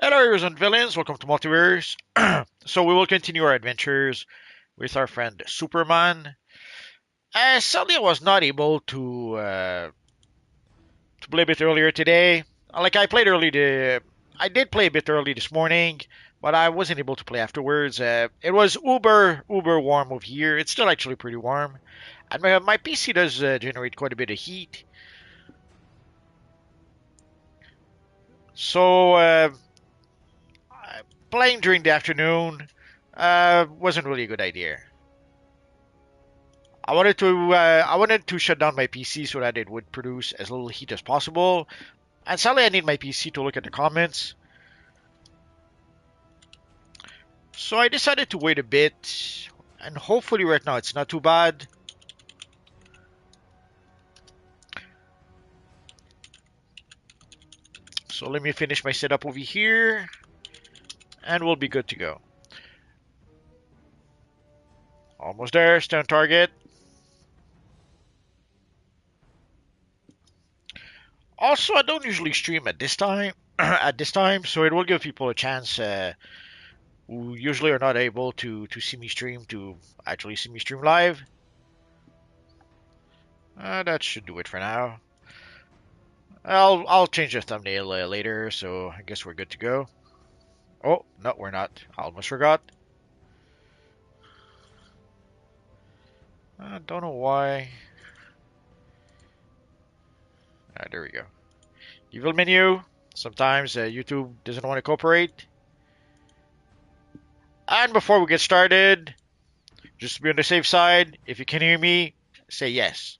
Hello, heroes and villains. Welcome to Multiverse. So we will continue our adventures with our friend Superman. Sadly, I was not able to play a bit earlier today. I did play a bit early this morning, but I wasn't able to play afterwards. It was uber warm over here. It's still actually pretty warm, and my PC does generate quite a bit of heat. So playing during the afternoon wasn't really a good idea. I wanted to shut down my PC so that it would produce as little heat as possible. And sadly, I need my PC to look at the comments. So I decided to wait a bit, and hopefully right now it's not too bad. So let me finish my setup over here, and we'll be good to go. Almost there, stay on target. Also, I don't usually stream at this time, so it will give people a chance who usually are not able to see me stream to actually see me stream live. That should do it for now. I'll change the thumbnail later, so I guess we're good to go. Oh, no, we're not. I almost forgot. I don't know why. There we go. Evil menu. Sometimes YouTube doesn't want to cooperate. And before we get started, just to be on the safe side, if you can hear me, say yes.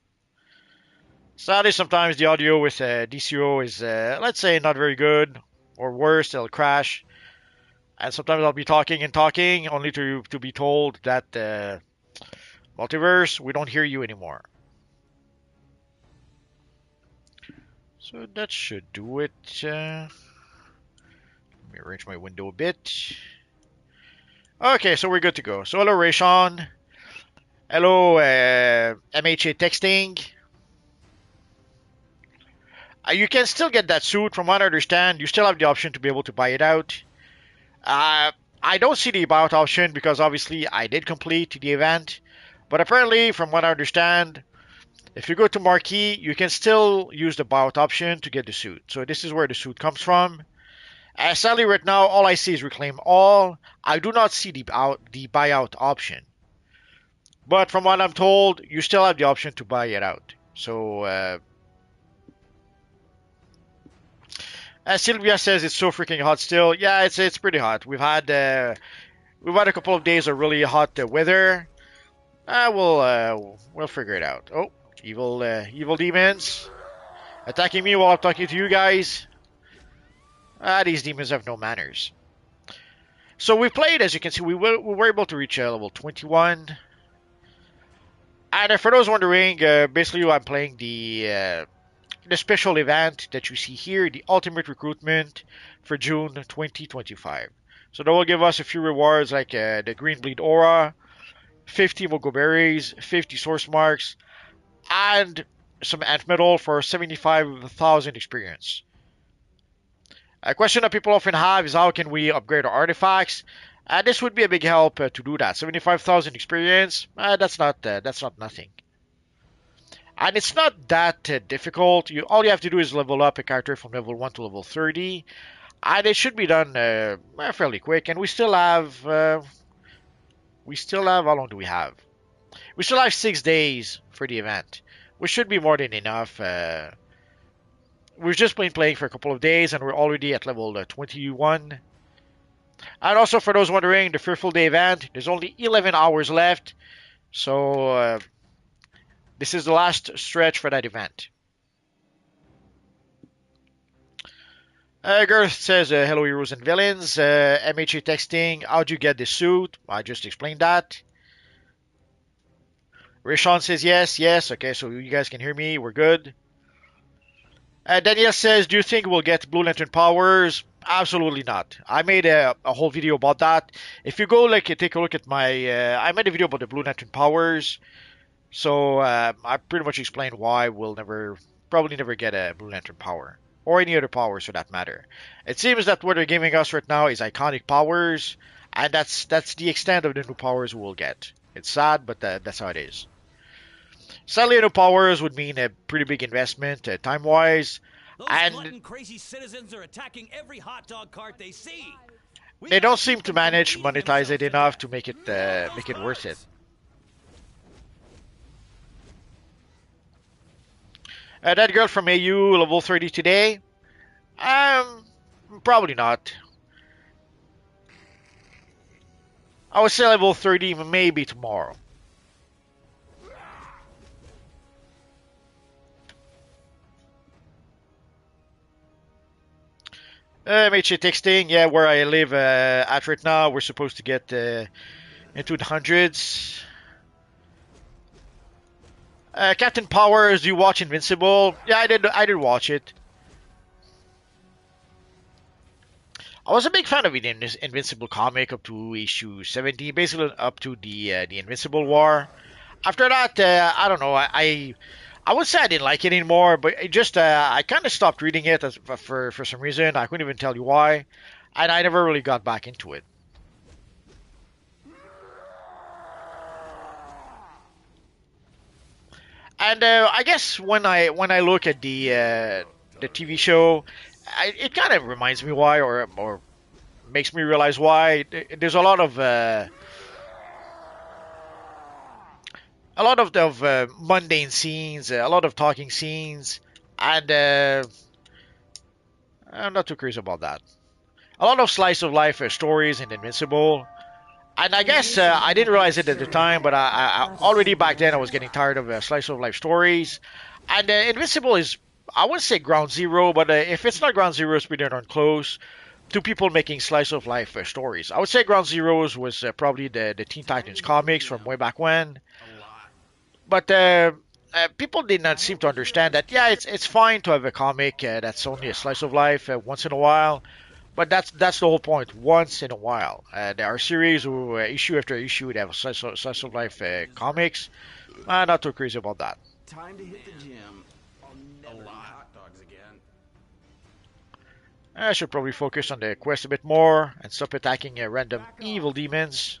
Sadly, sometimes the audio with DCUO is, let's say, not very good, or worse, it'll crash. And sometimes I'll be talking and talking, only to be told that Multiverse, we don't hear you anymore. So that should do it. Let me arrange my window a bit. Okay, so we're good to go. So hello, Rayshon. Hello, MHA Texting. You can still get that suit. From what I understand, you still have the option to be able to buy it out. I don't see the buyout option because obviously I did complete the event. But apparently, from what I understand, if you go to Marquee, you can still use the buyout option to get the suit. So this is where the suit comes from. Sadly, right now, all I see is reclaim all. I do not see the buyout option. But from what I'm told, you still have the option to buy it out. So, as Sylvia says, it's so freaking hot still. Yeah, it's pretty hot. We've had a couple of days of really hot weather. We'll figure it out. Oh, evil demons attacking me while I'm talking to you guys. These demons have no manners. So we played, as you can see, we were able to reach level 21. And for those wondering, basically I'm playing the special event that you see here, the Ultimate Recruitment for June 2025. So that will give us a few rewards like the Green Bleed Aura, 50 Mogo Berries, 50 Source Marks, and some Ant Metal for 75,000 experience. A question that people often have is how can we upgrade our artifacts? This would be a big help to do that. 75,000 experience, that's not nothing. And it's not that difficult. All you have to do is level up a character from level 1 to level 30. And it should be done fairly quick. And we still have... how long do we have? We still have 6 days for the event, which should be more than enough. We've just been playing for a couple of days, and we're already at level 21. And also, for those wondering, the Fearful Day event, there's only 11 hours left. So, this is the last stretch for that event. Girth says, hello, heroes and villains. MHA Texting, how'd you get this suit? I just explained that. Rishon says, yes. Okay, so you guys can hear me. We're good. Daniel says, do you think we'll get Blue Lantern powers? Absolutely not. I made a whole video about that. If you go take a look at my... I made a video about the Blue Lantern powers. So I pretty much explained why we'll probably never get a Blue Lantern power. or any other powers for that matter. It seems that what they're giving us right now is iconic powers, and that's the extent of the new powers we will get. It's sad, but that's how it is. Sadly, new powers would mean a pretty big investment, time-wise, Those and glutton crazy citizens are attacking every hot dog cart they see. they don't seem to manage to monetize it enough to make it worth it. That girl from AU, level 30 today? Probably not. I would say level 30 maybe tomorrow. MHA texting, yeah, where I live at right now, we're supposed to get into the hundreds. Captain Powers, do you watch Invincible? Yeah, I did watch it. I was a big fan of the Invincible comic up to issue 70, basically up to the Invincible War. After that, I don't know. I would say I didn't like it anymore, but it just I kind of stopped reading it for some reason. I couldn't even tell you why, and I never really got back into it. And I guess when I look at the TV show, it kind of reminds me why, or makes me realize why. There's a lot of mundane scenes, a lot of talking scenes, and I'm not too crazy about that. A lot of slice of life stories in Invincible. And I guess I didn't realize it at the time, but I already back then I was getting tired of slice of life stories. And Invincible is, I wouldn't say ground zero, but if it's not ground zero, it's pretty darn close to people making slice of life stories. I would say ground zeros was probably the Teen Titans comics from way back when. But people did not seem to understand that. Yeah, it's fine to have a comic that's only a slice of life once in a while. But that's the whole point. Once in a while, there are series who issue after issue they have slice of life comics. Not too crazy about that. Time to hit the gym. A lot. Hot dogs again. I should probably focus on the quest a bit more and stop attacking random evil demons.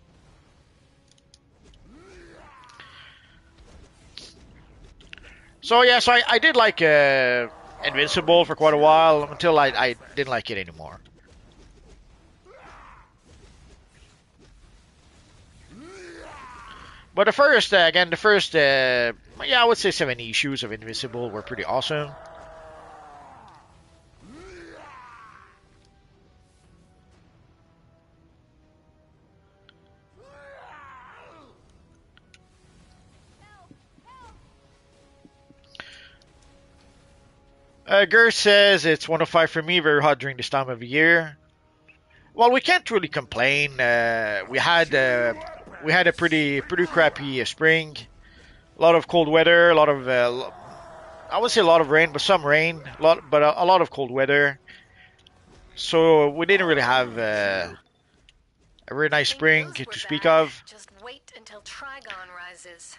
So yeah, so I did like Invincible for quite a while until I didn't like it anymore. But the first, yeah, I would say 70 issues of Invincible were pretty awesome. Gert says it's 105 for me, very hot during this time of the year. Well, we can't really complain. We had a pretty crappy spring. A lot of cold weather, a lot of I would say a lot of rain, but some rain, but a lot of cold weather. So we didn't really have a very nice spring to speak of. Just wait until Trigon rises.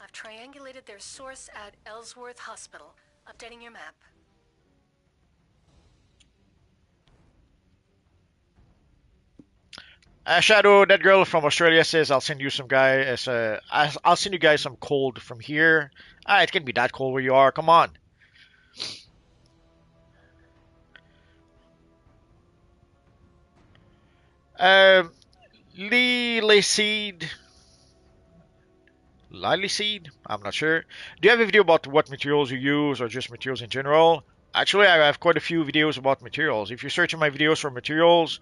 I've triangulated their source at Ellsworth Hospital. Updating your map. Shadow, that girl from Australia says I'll send you some guy. I'll send you guys some cold from here. It can't be that cold where you are. Come on. Lily Seed? I'm not sure. Do you have a video about what materials you use or just materials in general? Actually, I have quite a few videos about materials. If you search in my videos for materials,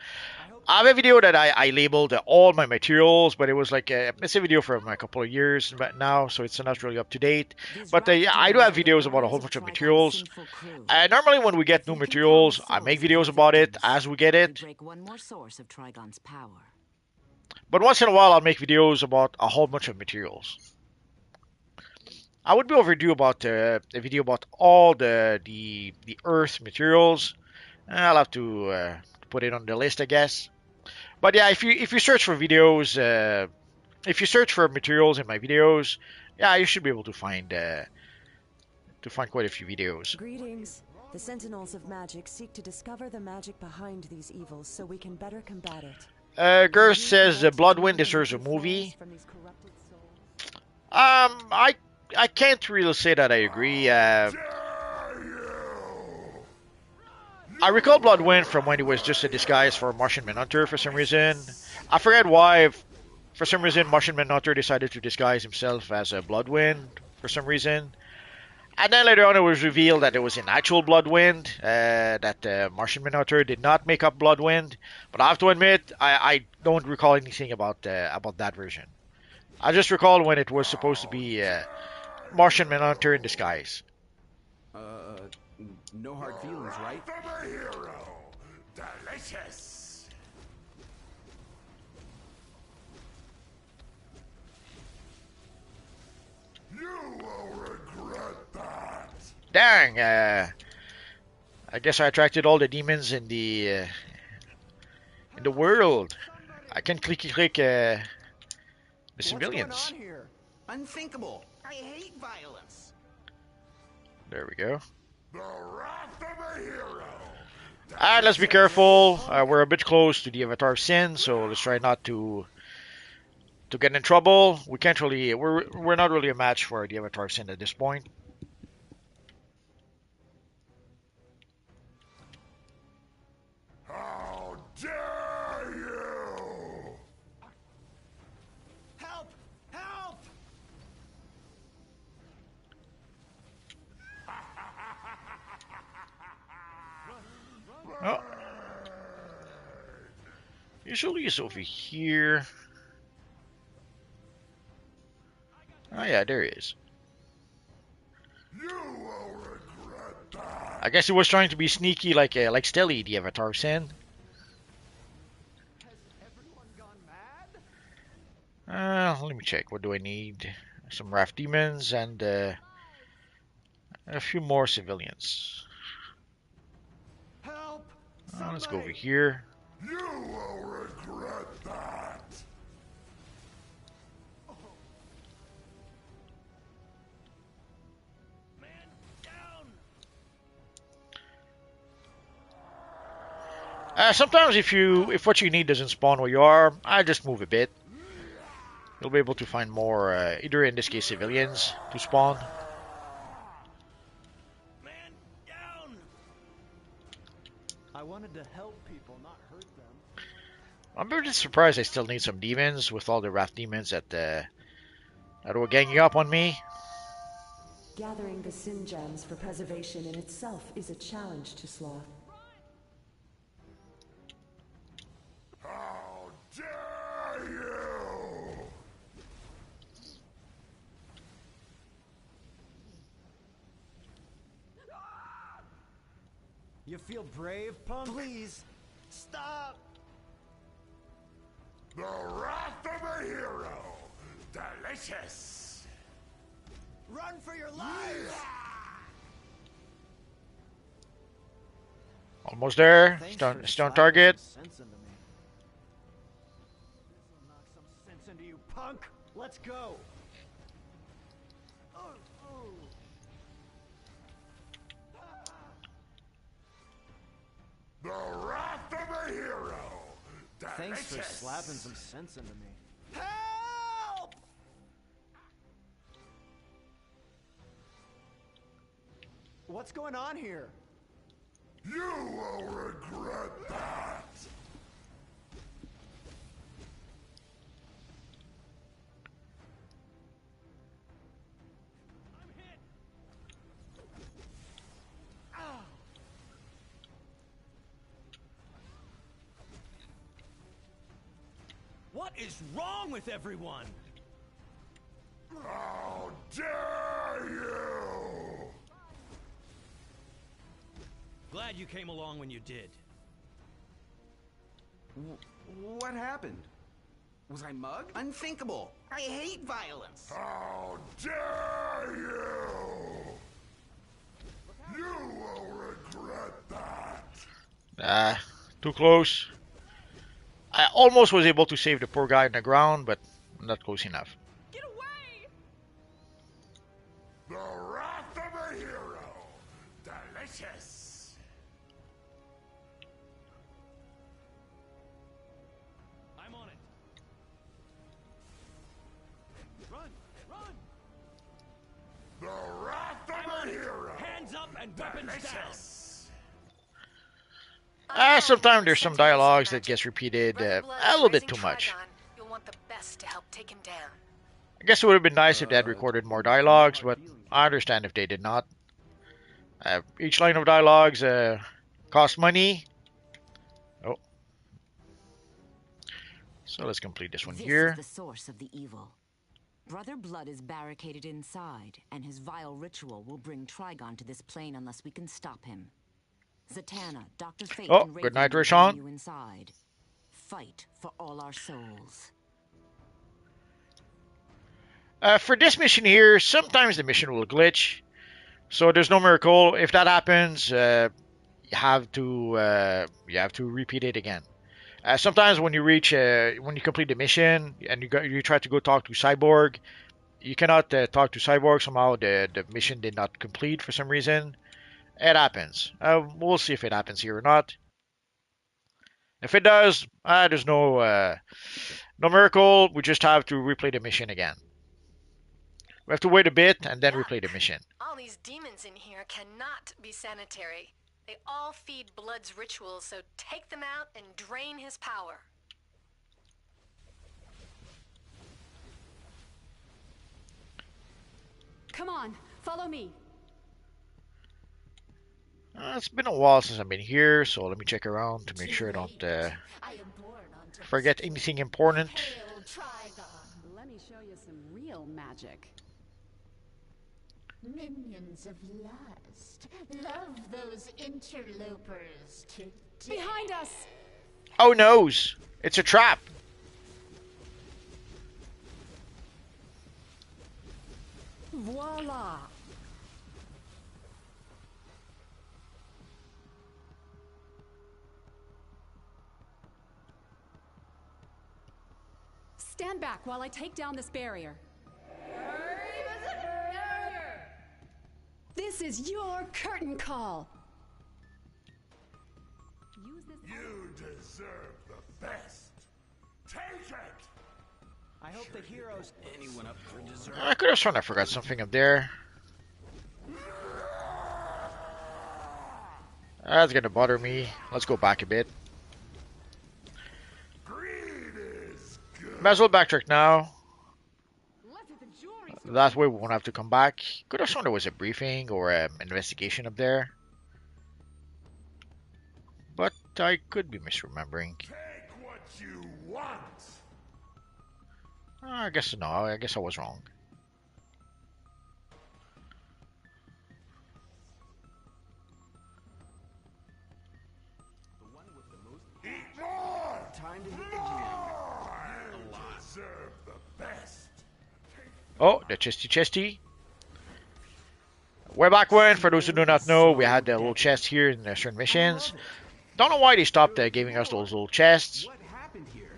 I have a video that I labeled all my materials, but it was like it's a video from a couple of years now, so it's not really up to date. But yeah, I do have videos about a whole bunch of materials. Normally when we get new materials, I make videos about it as we get it. But once in a while, I'll make videos about a whole bunch of materials. I would be overdue about a video about all the Earth materials. I'll have to put it on the list, I guess. But yeah, if you search for videos, if you search for materials in my videos, yeah, you should be able to find quite a few videos. Greetings. The Sentinels of Magic seek to discover the magic behind these evils so we can better combat it. Gerst says Bloodwind deserves a movie. From these corrupted souls. I can't really say that I agree. I recall Bloodwind from when he was just a disguise for Martian Manhunter for some reason. I forget why. For some reason, Martian Manhunter decided to disguise himself as a Bloodwind for some reason. And then later on it was revealed that it was an actual Bloodwind, that Martian Manhunter did not make up Bloodwind. But I have to admit, I don't recall anything about that version. I just recall when it was supposed to be Martian Manhunter in disguise. No hard feelings, right? From a hero. Delicious. You will regret that. Dang, I guess I attracted all the demons in the world. I can click the civilians. What's going on here? Unthinkable. I hate violence. There we go. The wrath of a hero. Alright, let's be careful. We're a bit close to the Avatar of Sin, so let's try not to get in trouble. We can't really. We're not really a match for the Avatar of Sin at this point. How dare you! Help! Help! Oh. Usually it's over here. Oh yeah, there he is. You will regret that. I guess he was trying to be sneaky like Stelly, the Avatar of Sin. Has everyone gone mad? Let me check. What do I need? Some Wrath Demons and a few more civilians. Help! Let's go over here. You will regret that. Man down! Sometimes if what you need doesn't spawn where you are, I just move a bit. You'll be able to find more, either in this case civilians, to spawn. Man down! I wanted to help people, not hurt them. I'm a bit surprised I still need some demons with all the Wrath Demons that were ganging up on me. Gathering the Sin Gems for preservation in itself is a challenge to Sloth. How dare you! You feel brave, punk? Please, stop! The wrath of a hero. Delicious. Run for your lives! Almost there. Thanks Stone, for stone slapping target. some sense into me. This'll knock some sense into you, punk! Let's go! The wrath of a hero. Thanks for Delicious. slapping some sense into me. Help! What's going on here? You will regret that. I'm hit! What is wrong with everyone? How dare you! Glad you came along when you did. What happened? Was I mugged? Unthinkable. I hate violence. How dare you! You will regret that. Too close. I almost was able to save the poor guy on the ground, but not close enough. Get away! The wrath of a hero. Delicious. Sometimes there's some dialogues that gets repeated a little bit too much. You'll want the best to help take him down. I guess it would have been nice if they had recorded more dialogues, but I understand if they did not. Each line of dialogues costs money. Oh. So let's complete this one here. This is the source of the evil. Brother Blood is barricaded inside, and his vile ritual will bring Trigon to this plane unless we can stop him. Zatanna, Dr. Fate, Oh, and good night, Raven will Rishon. bring you inside. Fight for all our souls. For this mission here, sometimes the mission will glitch, so there's no miracle. If that happens, you have to repeat it again. Sometimes when you complete the mission and you try to go talk to Cyborg, you cannot talk to Cyborg. Somehow the mission did not complete for some reason. It happens. We'll see if it happens here or not. If it does, there's no miracle. We just have to replay the mission again. We have to wait a bit and then replay the mission. All these demons in here cannot be sanitary. They all feed Blood's rituals, so take them out and drain his power. Come on, follow me. It's been a while since I've been here, so let me check around to make sure I don't forget anything important. Let me show you some real magic. Minions of lust, love those interlopers to death. Behind us! Oh noes! It's a trap! Voila! Stand back while I take down this barrier. This is your curtain call. Use this. You deserve the best. Take it. I hope the heroes anyone up for dessert. I could have sworn I forgot something up there. That's gonna bother me. Let's go back a bit. Might as well backtrack now. That way we won't have to come back. Could have sworn there was a briefing or an investigation up there. But I could be misremembering. Take what you want. I guess no, I guess I was wrong. The one with the most. Eat more. Time to hit the You deserve the best. Oh, the chesty. Way back when, for those who do not know, we had the little chest here in certain missions. Don't know why they stopped giving us those little chests. What happened here?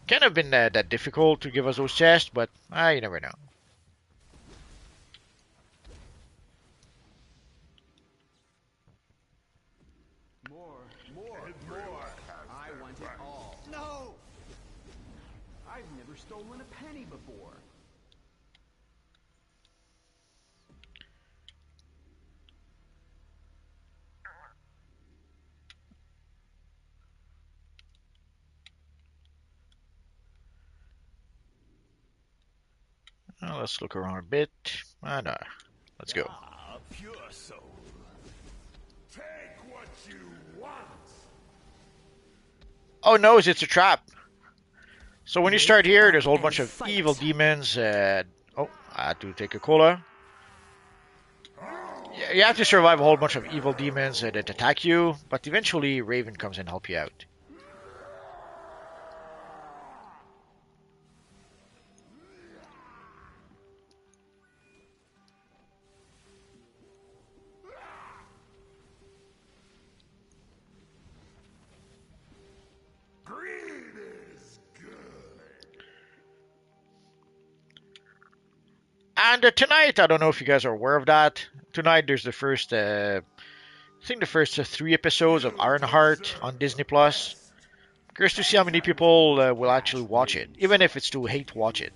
Can't have been that difficult to give us those chests, but you never know. More. I want it all. No! I've never stolen a penny before. Let's look around a bit. No. Let's go. Pure soul. Take what you want. Oh no, it's a trap. So when you start here, there's a whole bunch of evil demons. Oh, I had to take a cola. You have to survive a whole bunch of evil demons that attack you, but eventually Raven comes and help you out. And tonight, I don't know if you guys are aware of that. Tonight, there's the first, I think the first 3 episodes of Ironheart on Disney Plus. Curious to see how many people will actually watch it, even if it's to hate watch it.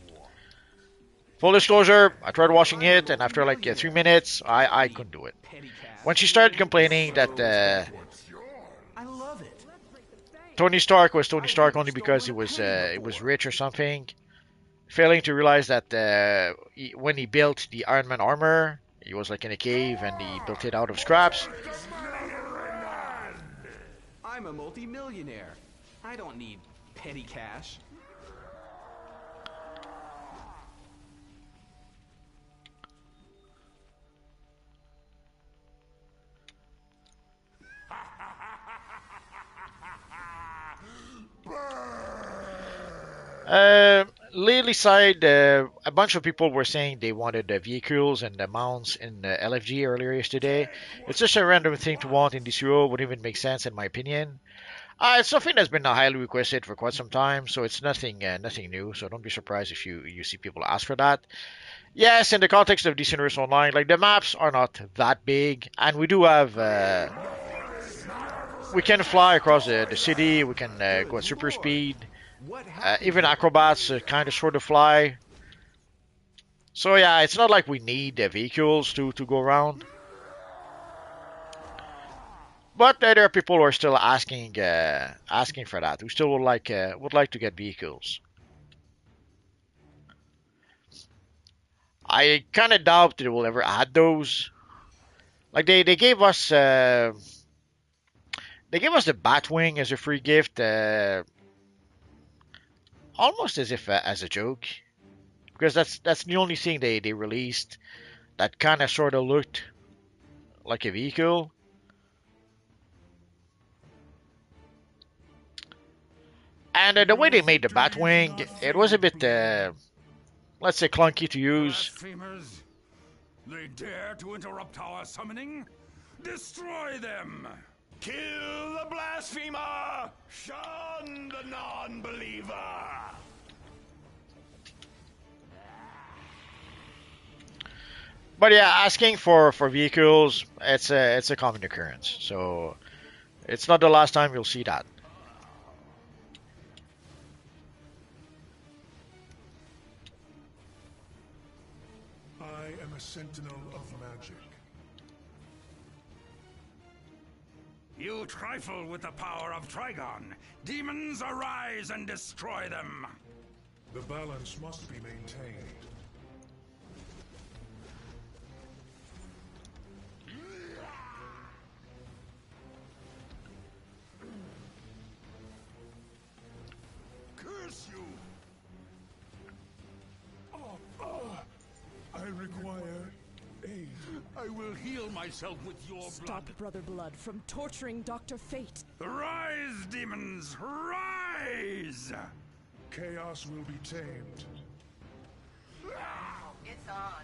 Full disclosure, I tried washing it, and after like 3 minutes, I couldn't do it. Petty cash. When she started complaining that I love it. Tony Stark was Tony Stark only because it was rich or something, failing to realize that when he built the Iron Man armor, he was like in a cave and he built it out of scraps. I'm a multi-millionaire. I don't need petty cash. Lately side, a bunch of people were saying they wanted the vehicles and the mounts in the LFG earlier yesterday. It's just a random thing to want in DCUO, wouldn't even make sense in my opinion. It's something that's been highly requested for quite some time, so it's nothing new. So don't be surprised if you see people ask for that. Yes, in the context of DC Universe Online, like the maps are not that big, and we do have we can fly across the city. We can go at super speed. Even acrobats kind of sort of fly. So yeah, it's not like we need vehicles to go around. But there are people who are still asking for that. Who still would like to get vehicles. I kind of doubt they will ever add those. Like they gave us the Batwing as a free gift, almost as if as a joke, because that's the only thing they released that kind of sort of looked like a vehicle. And the way they made the Batwing, it was a bit, let's say, clunky to use. Blasphemers! They dare to interrupt our summoning? Destroy them! Kill the blasphemer! Shun the non-believer! But yeah, asking for vehicles, it's a common occurrence. So it's not the last time you'll see that. I am a sentinel of magic. You trifle with the power of Trigon. Demons, arise and destroy them. The balance must be maintained. Curse you! I require aid. I will heal myself with your Stop blood. Brother Blood from torturing Dr. Fate. Rise, demons, rise! Chaos will be tamed. It's on.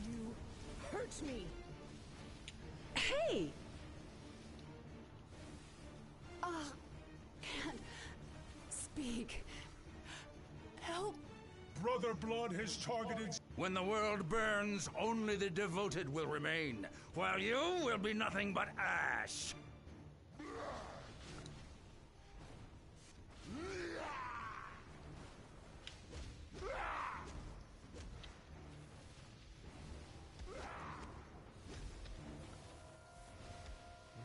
You hurt me. Hey! Can't speak. Help. Brother Blood has targeted. When the world burns, only the devoted will remain, while you will be nothing but ash.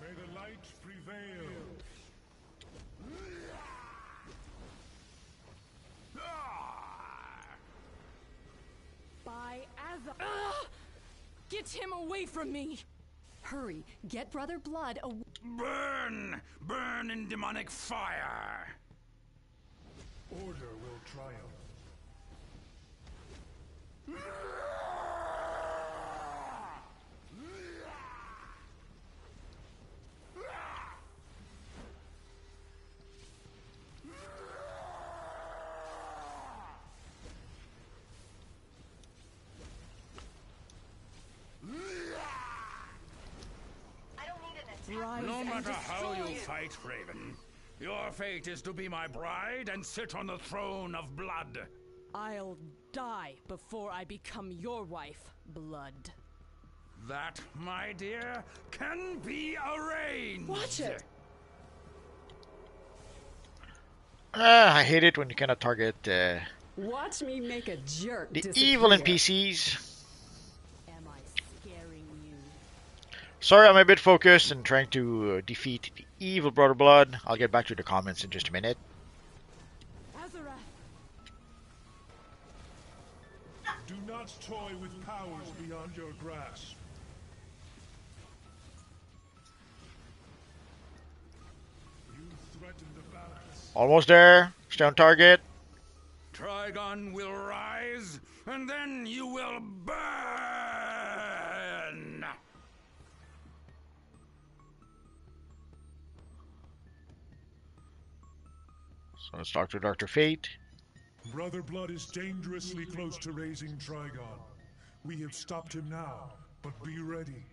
May the light prevail. By Azar. Get him away from me! Hurry, get Brother Blood away. Burn! Burn in demonic fire! Order will triumph. Rise No and matter how destroy. you fight, Raven, your fate is to be my bride and sit on the throne of blood. I'll die before I become your wife, Blood. That, my dear, can be arranged. Watch it! I hate it when you cannot target Watch me make a jerk the disappear. evil NPCs. Am I scaring you? Sorry, I'm a bit focused and trying to defeat the evil Brother Blood. I'll get back to the comments in just a minute. Azarath! Do not toy with powers beyond your grasp. You threaten the balance. Almost there. Stay on target. Trigon will rise, and then you will burn! So let's talk to Dr. Fate. Brother Blood is dangerously close to raising Trigon. We have stopped him now, but be ready.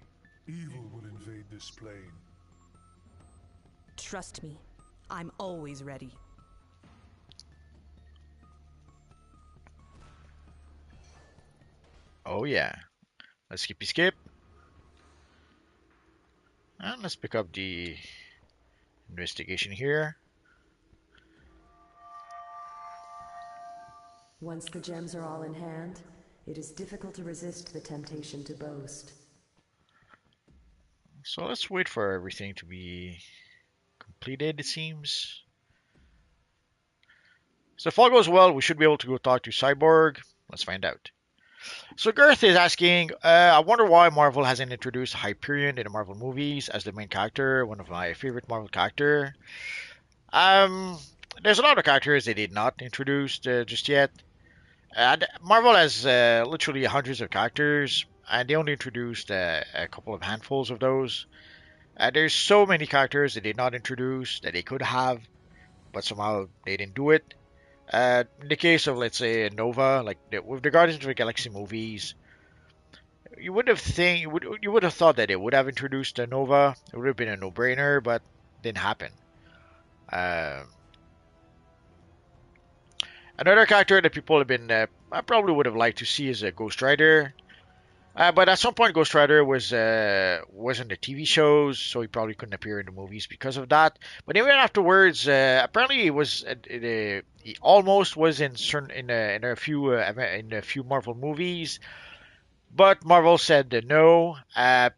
Evil will invade this plane. Trust me, I'm always ready. Oh yeah. Let's skippy skip. And let's pick up the investigation here. Once the gems are all in hand, it is difficult to resist the temptation to boast. So let's wait for everything to be completed, it seems. So if all goes well, we should be able to go talk to Cyborg. Let's find out. So Garth is asking, I wonder why Marvel hasn't introduced Hyperion in the Marvel movies as the main character, one of my favorite Marvel character. There's a lot of characters they did not introduce just yet. Marvel has literally hundreds of characters, and they only introduced a couple of handfuls of those. There's so many characters they did not introduce that they could have, but somehow they didn't do it. In the case of, let's say, Nova, like with the Guardians of the Galaxy movies, you would have thought that they would have introduced a Nova. It would have been a no-brainer, but didn't happen. Another character that people have been I probably would have liked to see is a Ghost Rider. But at some point, Ghost Rider was in the TV shows, so he probably couldn't appear in the movies because of that. But even afterwards, apparently he almost was in a few Marvel movies, but Marvel said no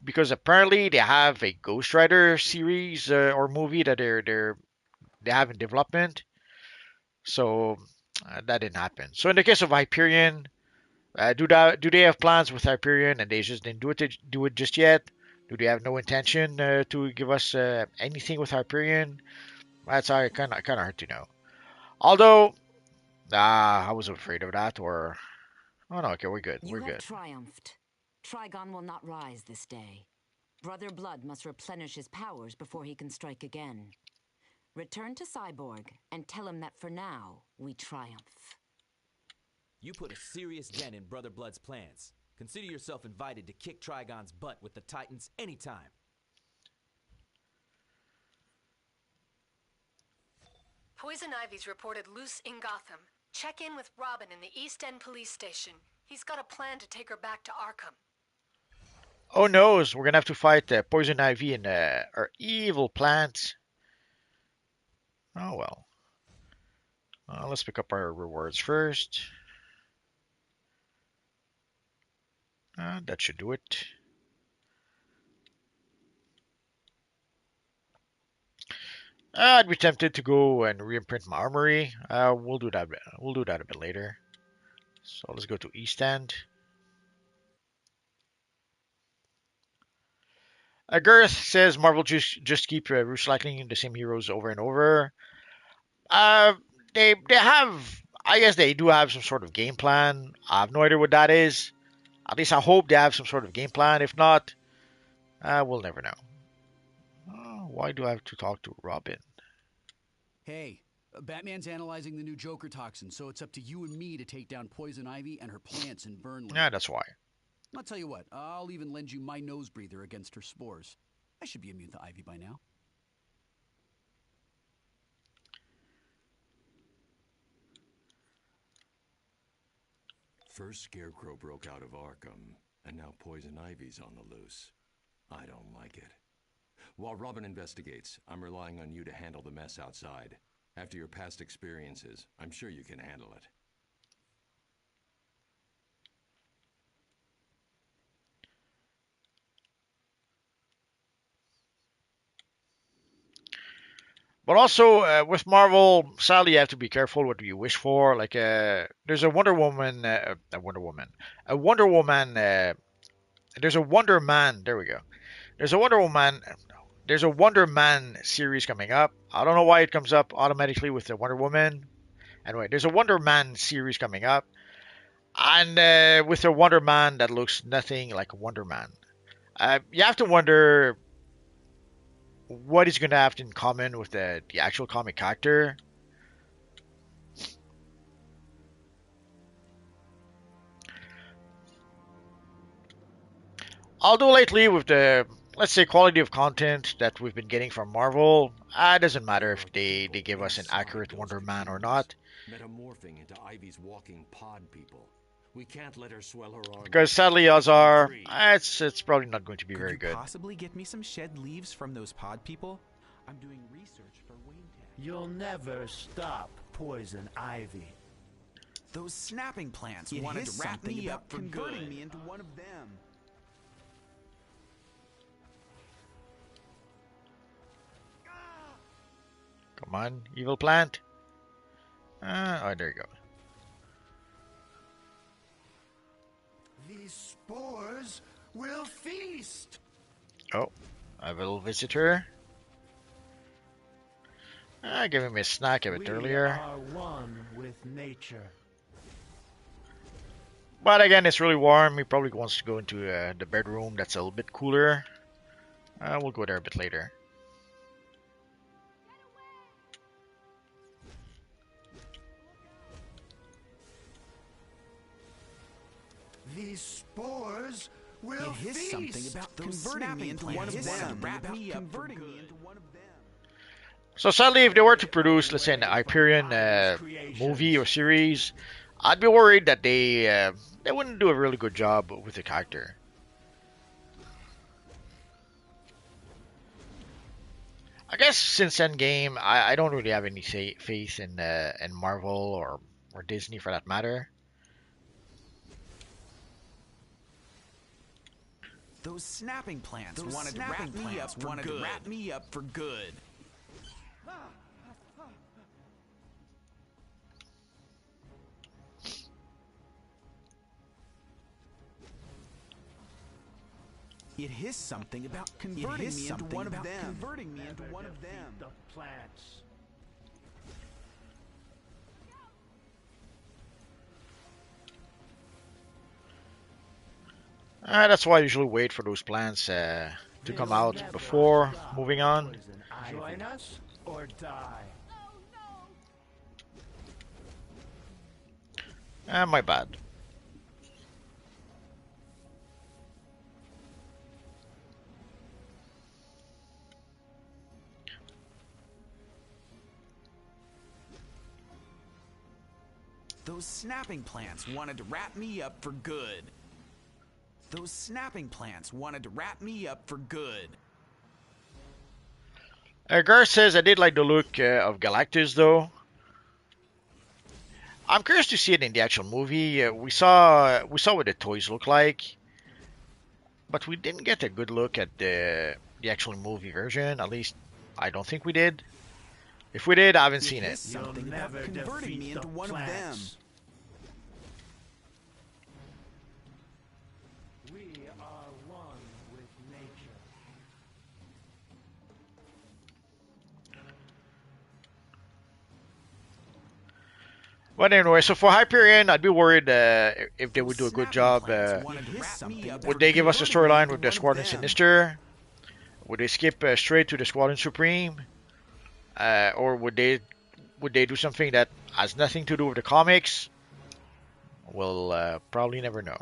because apparently they have a Ghost Rider series or movie that they have in development, so that didn't happen. So in the case of Hyperion. Do they have plans with Hyperion and they just didn't do it just yet? Do they have no intention to give us anything with Hyperion? That's kind of hard to know. Although, I was afraid of that. Or oh no, okay, we're good. You We're have good. triumphed. Trigon will not rise this day. Brother Blood must replenish his powers before he can strike again. Return to Cyborg and tell him that for now we triumph. You put a serious dent in Brother Blood's plans. Consider yourself invited to kick Trigon's butt with the Titans anytime. Poison Ivy's reported loose in Gotham. Check in with Robin in the East End police station. He's got a plan to take her back to Arkham. Oh no, we're gonna have to fight Poison Ivy and our evil plants. Oh well. Let's pick up our rewards first. That should do it. I'd be tempted to go and reimprint my armory. We'll do that. We'll do that a bit later. So let's go to East End. Garth says Marvel just keep recycling the same heroes over and over. They have. I guess they do have some sort of game plan. I have no idea what that is. At least I hope they have some sort of game plan. If not, we'll never know. Why do I have to talk to Robin? Hey, Batman's analyzing the new Joker toxin, so it's up to you and me to take down Poison Ivy and her plants in Burnley. Yeah, that's why. I'll tell you what, I'll even lend you my nose breather against her spores. I should be immune to Ivy by now. First Scarecrow broke out of Arkham, and now Poison Ivy's on the loose. I don't like it. While Robin investigates, I'm relying on you to handle the mess outside. After your past experiences, I'm sure you can handle it. But also with Marvel, sadly, you have to be careful what you wish for. Like, there's a Wonder Woman, a Wonder Woman, a Wonder Woman. There's a Wonder Man. There we go. There's a Wonder Woman. There's a Wonder Man series coming up. I don't know why it comes up automatically with the Wonder Woman. Anyway, there's a Wonder Man series coming up, and with a Wonder Man that looks nothing like a Wonder Man. You have to wonder what is going to have in common with the actual comic character. Although lately with the, let's say, quality of content that we've been getting from Marvel, it doesn't matter if they give us an accurate Wonder Man or not. Metamorphing into Ivy's walking pod people. We can't let her swell her arm. Because sadly, odds are, it's probably not going to be very Could you good. possibly get me some shed leaves from those pod people? I'm doing research for Wayne Tech. You'll never stop Poison Ivy. Those snapping plants It wanted to is wrap something me about up, converting good. me into one of them. Come on, evil plant. Oh, there you go. These spores will feast. Oh, a little visitor. I gave him a snack a bit earlier. We are one with nature. But again, it's really warm. He probably wants to go into the bedroom that's a little bit cooler. We'll go there a bit later. These spores will It is feast. something about those converting me into one of them. Wrap me up, converting me into one of them. So sadly, if they were to produce, let's say, an Hyperion movie or series, I'd be worried that they wouldn't do a really good job with the character. I guess since Endgame, I don't really have any faith in Marvel or Disney for that matter. Those snapping plants wanted to wrap me up for good. It is something about converting me into one of them. The plants. That's why I usually wait for those plants to come out before moving on. Join us or die. My bad. Those snapping plants wanted to wrap me up for good. Those snapping plants wanted to wrap me up for good. Gar says I did like the look of Galactus, though. I'm curious to see it in the actual movie. We saw what the toys look like, but we didn't get a good look at the actual movie version. At least I don't think we did. If we did, I haven't seen it. You'll never converting me into one of them. We are one with nature. But anyway, so for Hyperion, I'd be worried if they would do a good job. Would they give us a storyline with the Squadron Sinister? Would they skip straight to the Squadron Supreme? Or would they do something that has nothing to do with the comics? We'll probably never know.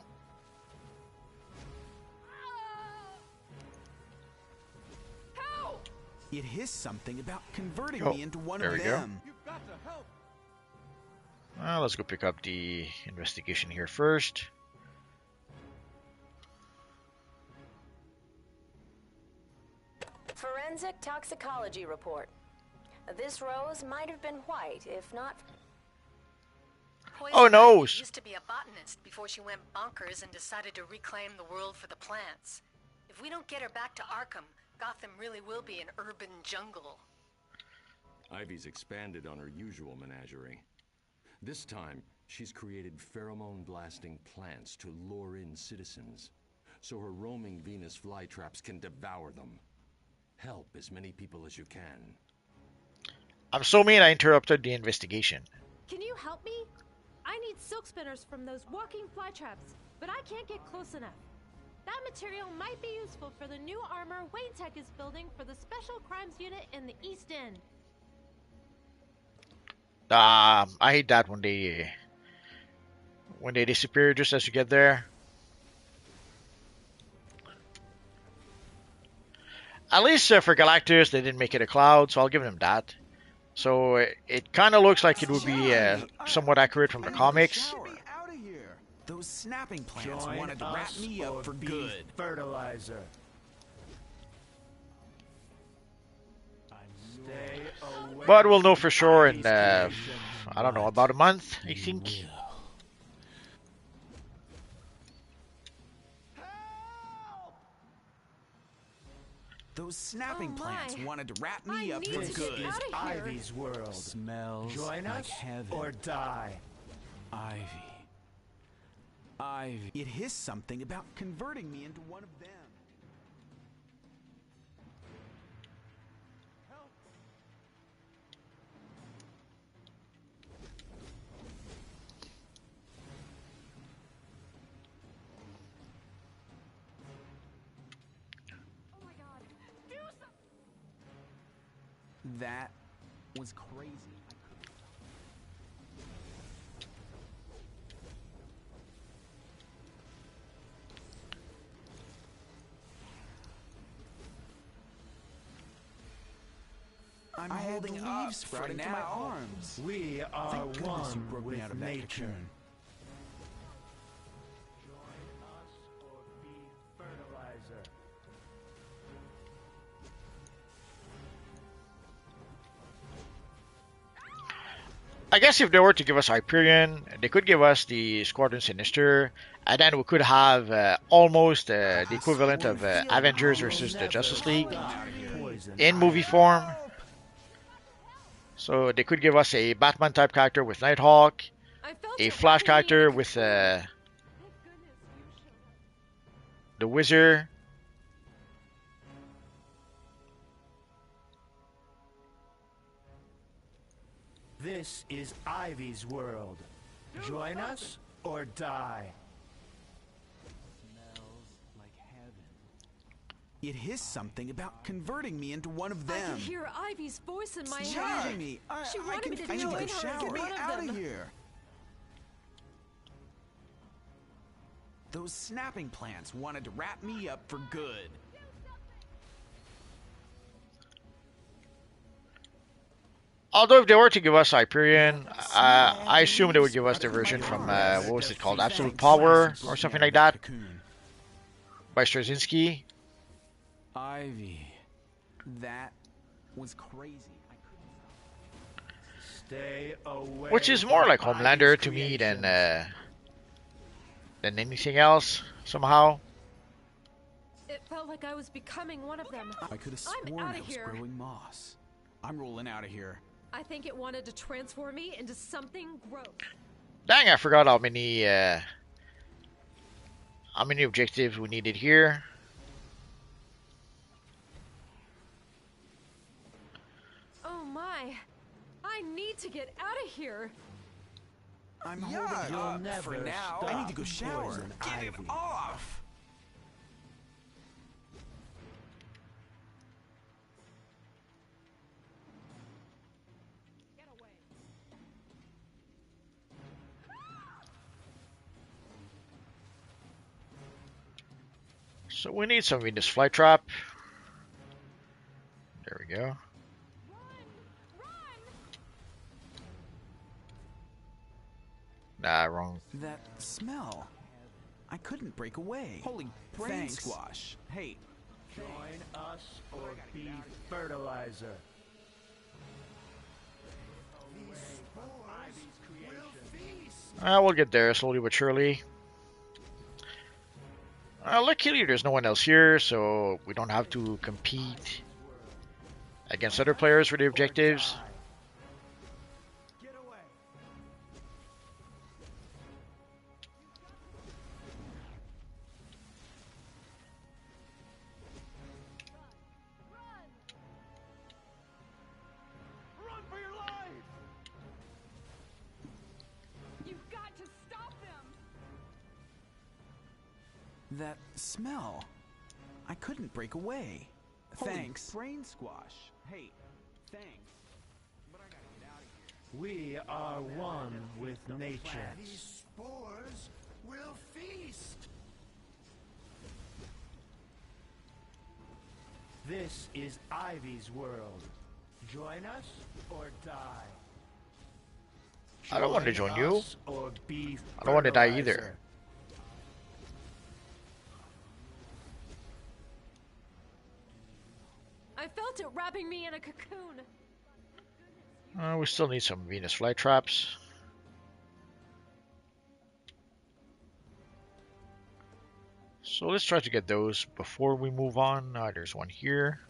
It is something about converting Oh, me into one there of we go. them. Let's go pick up the investigation here first. Forensic toxicology report. This rose might have been white, if not... Oh no! Used to be a botanist before she went bonkers and decided to reclaim the world for the plants. If we don't get her back to Arkham, Gotham really will be an urban jungle. Ivy's expanded on her usual menagerie. This time, she's created pheromone-blasting plants to lure in citizens, so her roaming Venus flytraps can devour them. Help as many people as you can. I'm so mean I interrupted the investigation. Can you help me? I need silk spinners from those walking fly traps, but I can't get close enough. That material might be useful for the new armor Wayne Tech is building for the Special Crimes Unit in the East End. I hate that when they disappear just as you get there. At least for Galactus, they didn't make it a cloud, so I'll give them that. So it kind of looks like it would be somewhat accurate from the comics. Those snapping plants wanted to wrap me up for good. Fertilizer. But we'll know for sure in, I don't know, about a month, I think. Those snapping plants wanted to wrap me up for good. This is Ivy's world. Smells Join like us heaven. or die. Ivy. It hissed something about converting me into one of them. That was crazy. I'm holding leaves sprouting to my arms. We are Thank goodness you one broke me out with of that nature. cocoon. Join us or be fertilizer. I guess if they were to give us Hyperion, they could give us the Squadron Sinister, and then we could have almost the equivalent of Avengers versus the Justice League in movie form. So they could give us a Batman type character with Nighthawk, a Flash character with the Wizard. This is Ivy's world. Join us or die. Smells like heaven. It hissed something about converting me into one of them. I can hear Ivy's voice in my It's head. charging me. She wanted me to I need to join go her shower. as Get me one of out them. of here. Those snapping plants wanted to wrap me up for good. Although if they were to give us Hyperion, I assume they would give us the version from, what was it called, Absolute Power or something like that, by Straczynski. Ivy. That was crazy. Stay away. Which is more like from Homelander Ivy's to me creations. than anything else, somehow. It felt like I was becoming one of them. I could have I'm sworn out I of was here. growing moss. I'm rolling out of here. I think it wanted to transform me into something gross. Dang, I forgot how many objectives we needed here. Oh my! I need to get out of here. I'm You'll holding up never for now. stop I need to go shower. poison Get it ivy. off. So we need some Venus flytrap. There we go. Nah, wrong. That smell. I couldn't break away. Holy brain squash. Hey. Join us or be fertilizer. We'll get there slowly but surely. Luckily, there's no one else here, so we don't have to compete against other players for the objectives. That smell. I couldn't break away. Thanks. Brain squash. Hey, thanks. But I gotta get out of here. We are one with nature. These spores will feast. This is Ivy's world. Join us or die. I don't want to join you. Or be I don't want to die either. I felt it wrapping me in a cocoon. We still need some Venus flytraps. So let's try to get those before we move on. There's one here.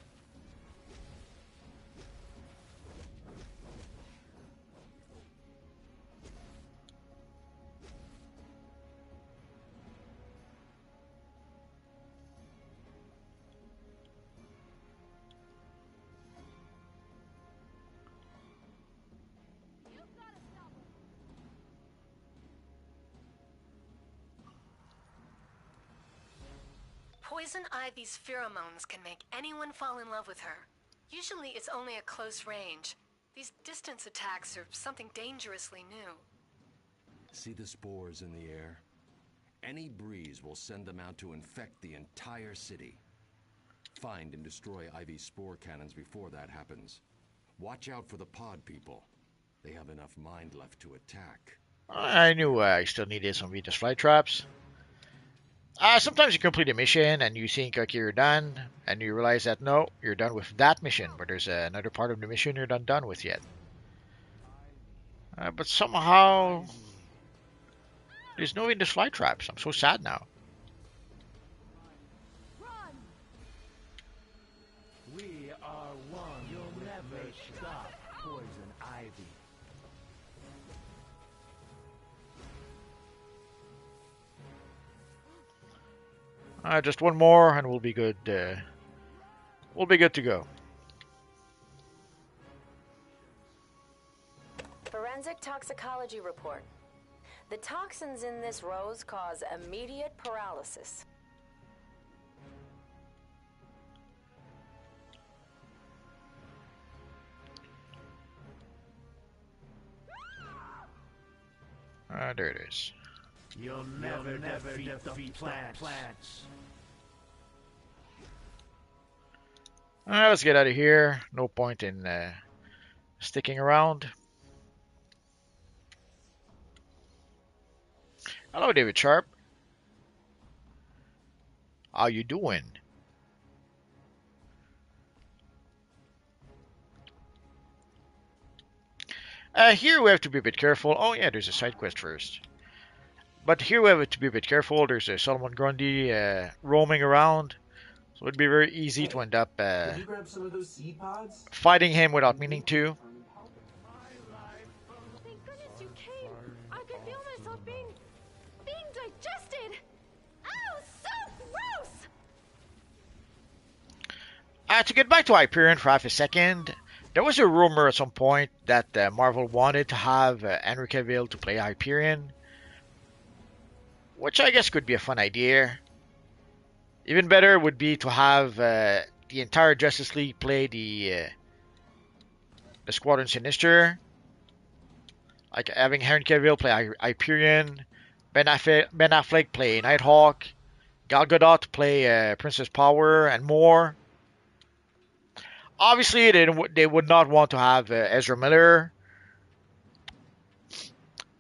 Poison Ivy's pheromones can make anyone fall in love with her. Usually it's only at close range. These distance attacks are something dangerously new. See the spores in the air? Any breeze will send them out to infect the entire city. Find and destroy Ivy's spore cannons before that happens. Watch out for the pod people. They have enough mind left to attack. I knew I still needed some Venus flytraps. Sometimes you complete a mission and you think, okay, you're done, and you realize that no, you're done with that mission, but there's another part of the mission you're not done with yet. But somehow, there's no Venus flytraps. I'm so sad now. We are one. You'll never stop Poison Ivy. Just one more and we'll be good. We'll be good to go. Forensic toxicology report. The toxins in this rose cause immediate paralysis. There it is. You'll never defeat the plants. Let's get out of here. No point in sticking around. Hello, David Sharp. How you doing? Here we have to be a bit careful. Oh yeah, there's a side quest first. But here we have to be a bit careful. There's a Solomon Grundy roaming around. So it'd be very easy to end up Can you grab some of those seed pods? fighting him without meaning to. Thank goodness you came. I could feel myself being digested. Oh, so gross! To get back to Hyperion for half a second, there was a rumor at some point that Marvel wanted to have Henry Cavill to play Hyperion, which I guess could be a fun idea. Even better would be to have the entire Justice League play the Squadron Sinister, like having Henry Cavill play Hyperion, Ben Affleck play Nighthawk, Gal Gadot play Princess Power, and more. Obviously, they would not want to have Ezra Miller.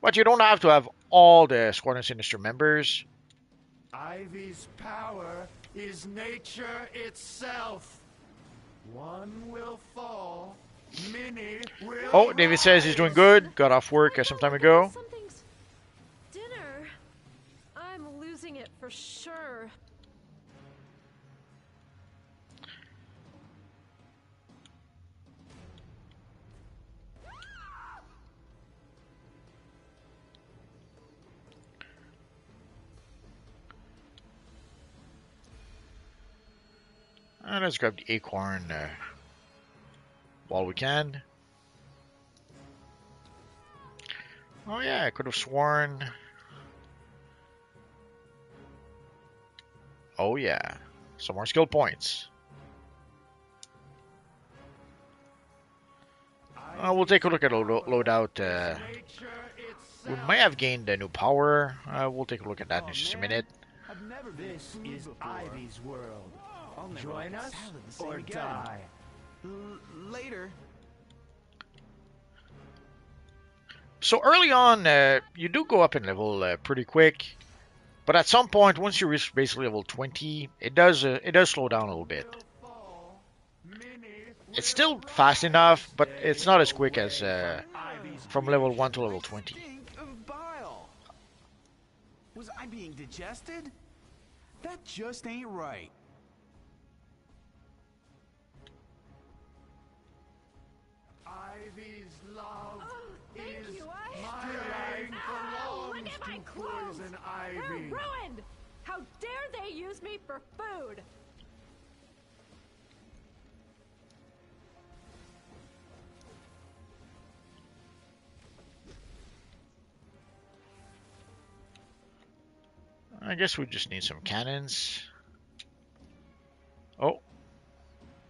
But you don't have to have all the Squadron Sinister members. Ivy's power is nature itself. One will fall, many will. Oh, David says he's doing good. Got off work some time ago. Something's dinner. I'm losing it for sure. Let's grab the acorn while we can. Oh yeah, I could have sworn. Oh yeah, some more skill points. We'll take a look at loadout. We might have gained a new power. We'll take a look at that in just a minute. This is Ivy's world. Join us or die. Later. So early on, you do go up in level pretty quick, but at some point, once you reach basically level 20, it does slow down a little bit. It's still fast enough, but it's not as quick as from level 1 to level 20. Of bile. Was I being digested? That just ain't right. Ivy's love is my life belongs to Poison Ivy. They're ruined! How dare they use me for food? I guess we just need some cannons. Oh,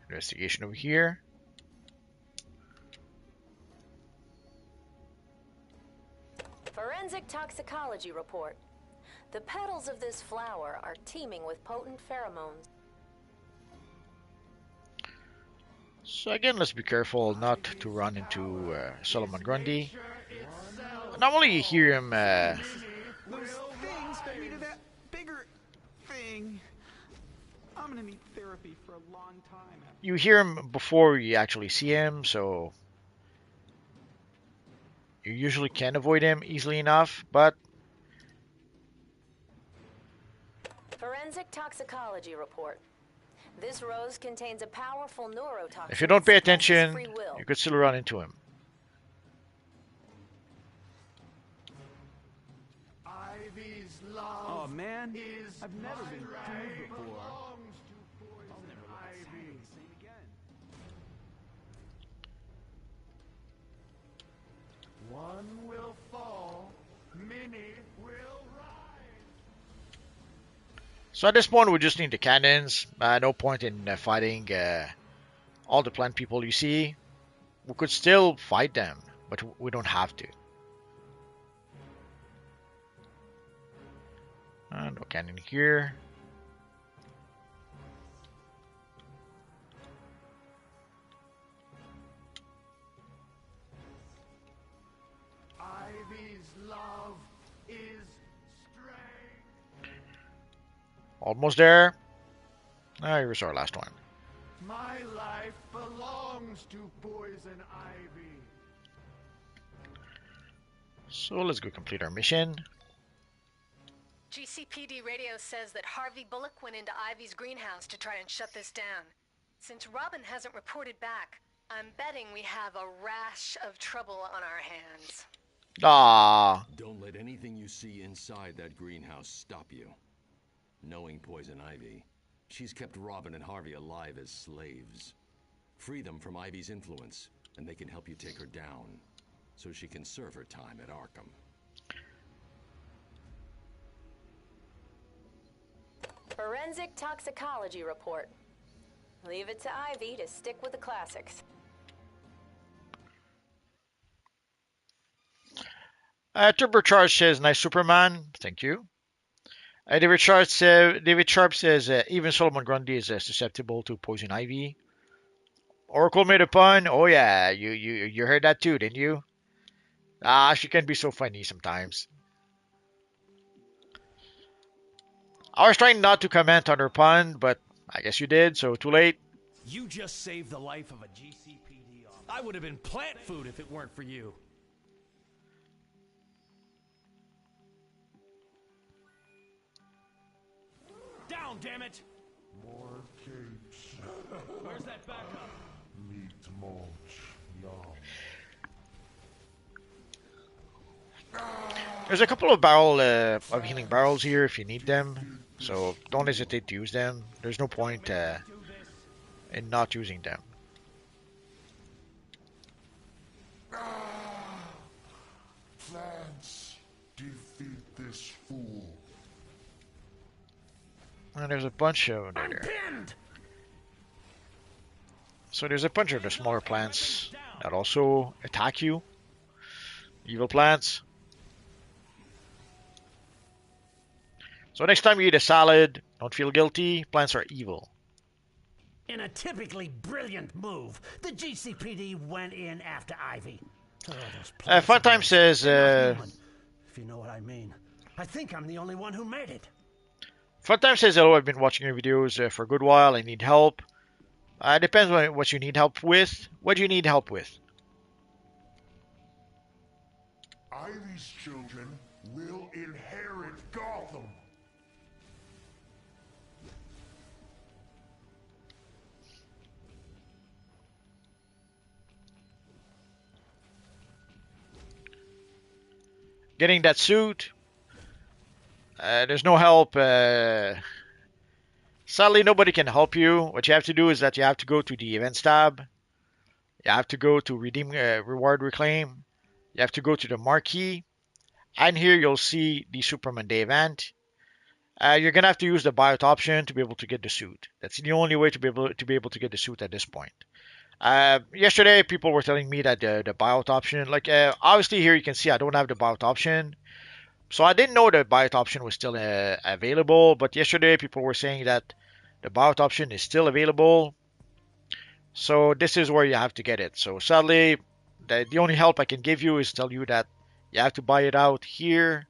investigation over here. Forensic toxicology report. The petals of this flower are teeming with potent pheromones. So again, let's be careful not to run into Solomon Grundy. Normally you hear him... Those things fed me to that bigger thing. I'm gonna need therapy for a long time. You hear him before you actually see him, so... You usually can avoid him easily enough, but... Forensic toxicology report. This rose contains a powerful neurotoxin. If you don't pay that suppresses attention, free will. you could still run into him. Ivy's love. Oh man, is I've never been fooled before. belongs to Poison Ivy. One will fall, many will rise. So at this point, we just need the cannons. No point in fighting all the plant people you see. We could still fight them, but we don't have to. No cannon here. Ivy's love is strength. Almost there. Here's our last one. My life belongs to Poison Ivy. So let's go complete our mission. GCPD radio says that Harvey Bullock went into Ivy's greenhouse to try and shut this down. Since Robin hasn't reported back, I'm betting we have a rash of trouble on our hands. Ah. Don't let anything you see inside that greenhouse stop you. Knowing Poison Ivy, she's kept Robin and Harvey alive as slaves. Free them from Ivy's influence, and they can help you take her down, so she can serve her time at Arkham. Forensic toxicology report. Leave it to Ivy to stick with the classics. Turbocharge says, nice Superman. Thank you. David Sharp says, even Solomon Grundy is susceptible to Poison Ivy. Oracle made a pun. Oh yeah, you heard that too, didn't you? Ah, she can be so funny sometimes. I was trying not to comment on her pun, but I guess you did, so too late. You just saved the life of a GCPD officer. I would have been plant food if it weren't for you. Down, damn it! More capes. Where's that backup? Meat mulch. Yum. There's a couple of barrel of healing barrels here if you need them, so don't hesitate to use them. There's no point in not using them. Plants, defeat this fool. And there's a bunch of there. So there's a bunch of the smaller plants that also attack you. Evil plants. So next time you eat a salad, don't feel guilty. Plants are evil. In a typically brilliant move, the GCPD went in after Ivy. Oh, Funtime says, if you know what I mean. I think I'm the only one who made it. Funtime says, hello, I've been watching your videos for a good while. I need help. Depends on what you need help with. What do you need help with? Ivy's children will inherit Gotham. Getting that suit. There's no help. Sadly, nobody can help you. What you have to do is that you have to go to the events tab. You have to go to redeem reward reclaim. You have to go to the marquee. And here you'll see the Superman Day event. You're gonna have to use the buyout option to be able to get the suit. That's the only way to be able to get the suit at this point. Yesterday, people were telling me that the buyout option, like obviously here you can see I don't have the buyout option, so I didn't know the buyout option was still available. But yesterday, people were saying that the buyout option is still available. So this is where you have to get it. So sadly, the only help I can give you is tell you that you have to buy it out here.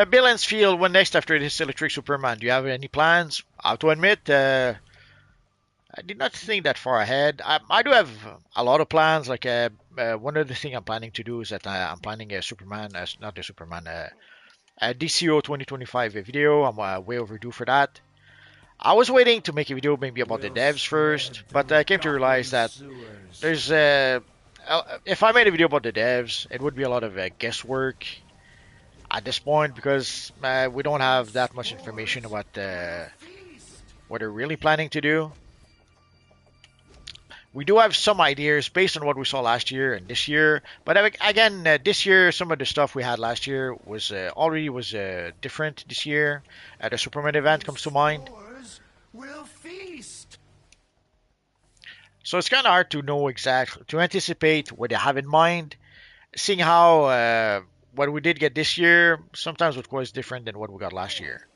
Bill Ensfield, when next after this Electric Superman? Do you have any plans? I have to admit, I did not think that far ahead. I do have a lot of plans. Like one of the things I'm planning to do is that I'm planning a Superman, not a Superman, a DCUO 2025 video. I'm way overdue for that. I was waiting to make a video maybe about the devs first, but I came to realize that there's if I made a video about the devs, it would be a lot of guesswork at this point because we don't have that much information about what they're really planning to do. We do have some ideas based on what we saw last year and this year, but again, this year some of the stuff we had last year was already different this year. The Superman event comes to mind. Will feast. So it's kind of hard to know exactly, to anticipate what they have in mind, seeing how what we did get this year sometimes was different than what we got last year.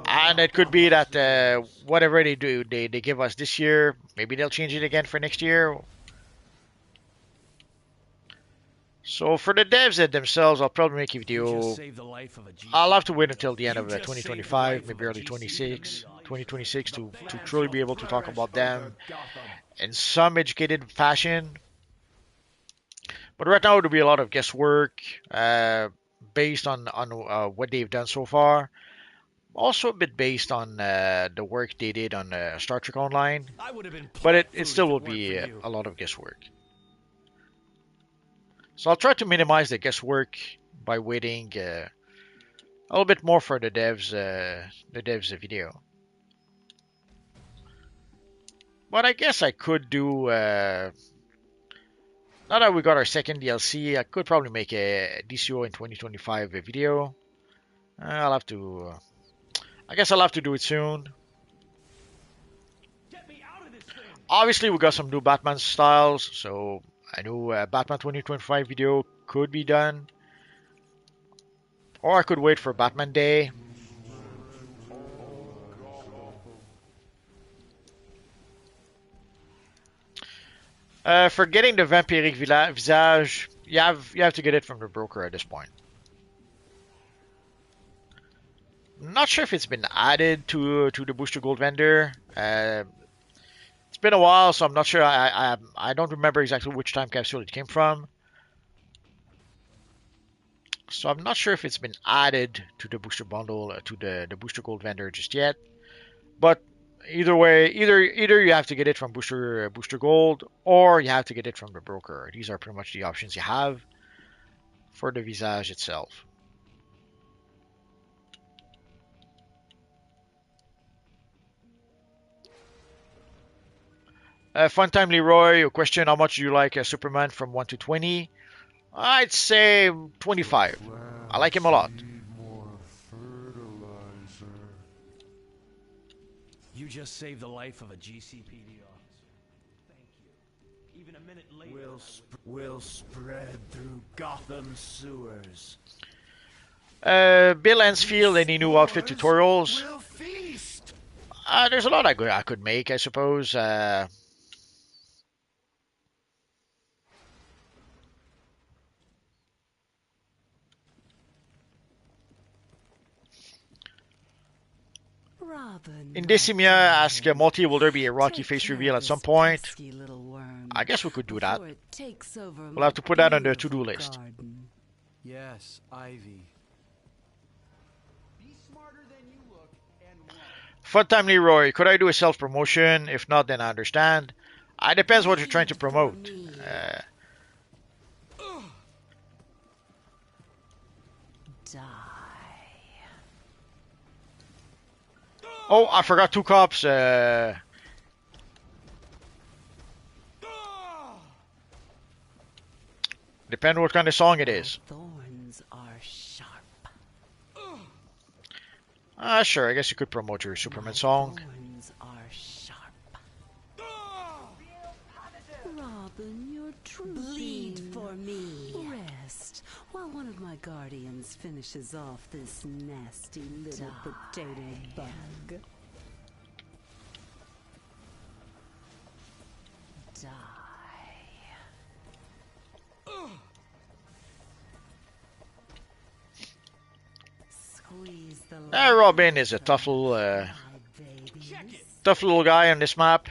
And it could be that whatever they do, they give us this year, maybe they'll change it again for next year. So for the devs themselves, I'll probably make a video. I'll have to wait until the end of 2025, maybe early 2026 to truly be able to talk about them in some educated fashion. But right now, it'll be a lot of guesswork based on what they've done so far. Also a bit based on the work they did on Star Trek Online. But it still will be a lot of guesswork. So I'll try to minimize the guesswork by waiting a little bit more for the devs video. But I guess I could do. Now that we got our second DLC, I could probably make a DCO in 2025 video. I'll have to. I guess I'll have to do it soon. Obviously, we got some new Batman styles, so I know Batman 2025 video could be done. Or I could wait for Batman Day. For getting the vampiric visage, you have to get it from the broker at this point. Not sure if it's been added to the booster gold vendor. It's been a while, so I'm not sure. I don't remember exactly which time capsule it came from. So I'm not sure if it's been added to the booster bundle to the booster gold vendor just yet. But either way, either you have to get it from booster gold, or you have to get it from the broker. These are pretty much the options you have for the visage itself. Fun time Leroy, a question: how much do you like Superman from 1 to 20? I'd say 25. I like him a lot. You just saved the life of a GCPD officer. Thank you. Even a minute later, we'll spread through Gotham sewers. Bill Ansfield, any new outfit tutorials? There's a lot I could make, I suppose. In Decimia, ask Multi, will there be a Rocky face reveal at some point? I guess we could do that. We'll have to put that on the to-do list. Yes, Ivy. Fun time Leroy, could I do a self-promotion? If not, then I understand. It depends what you're trying to promote. Oh, I forgot 2 cops. Depending what kind of song it is. Thorns are sharp. Sure, I guess you could promote your Superman song. Thorns are sharp. Robin, you're true. Bleed for me. Rest while one of my guardians finishes off this nasty little potato bug. Die. Squeeze the Robin is a tough little guy on this map.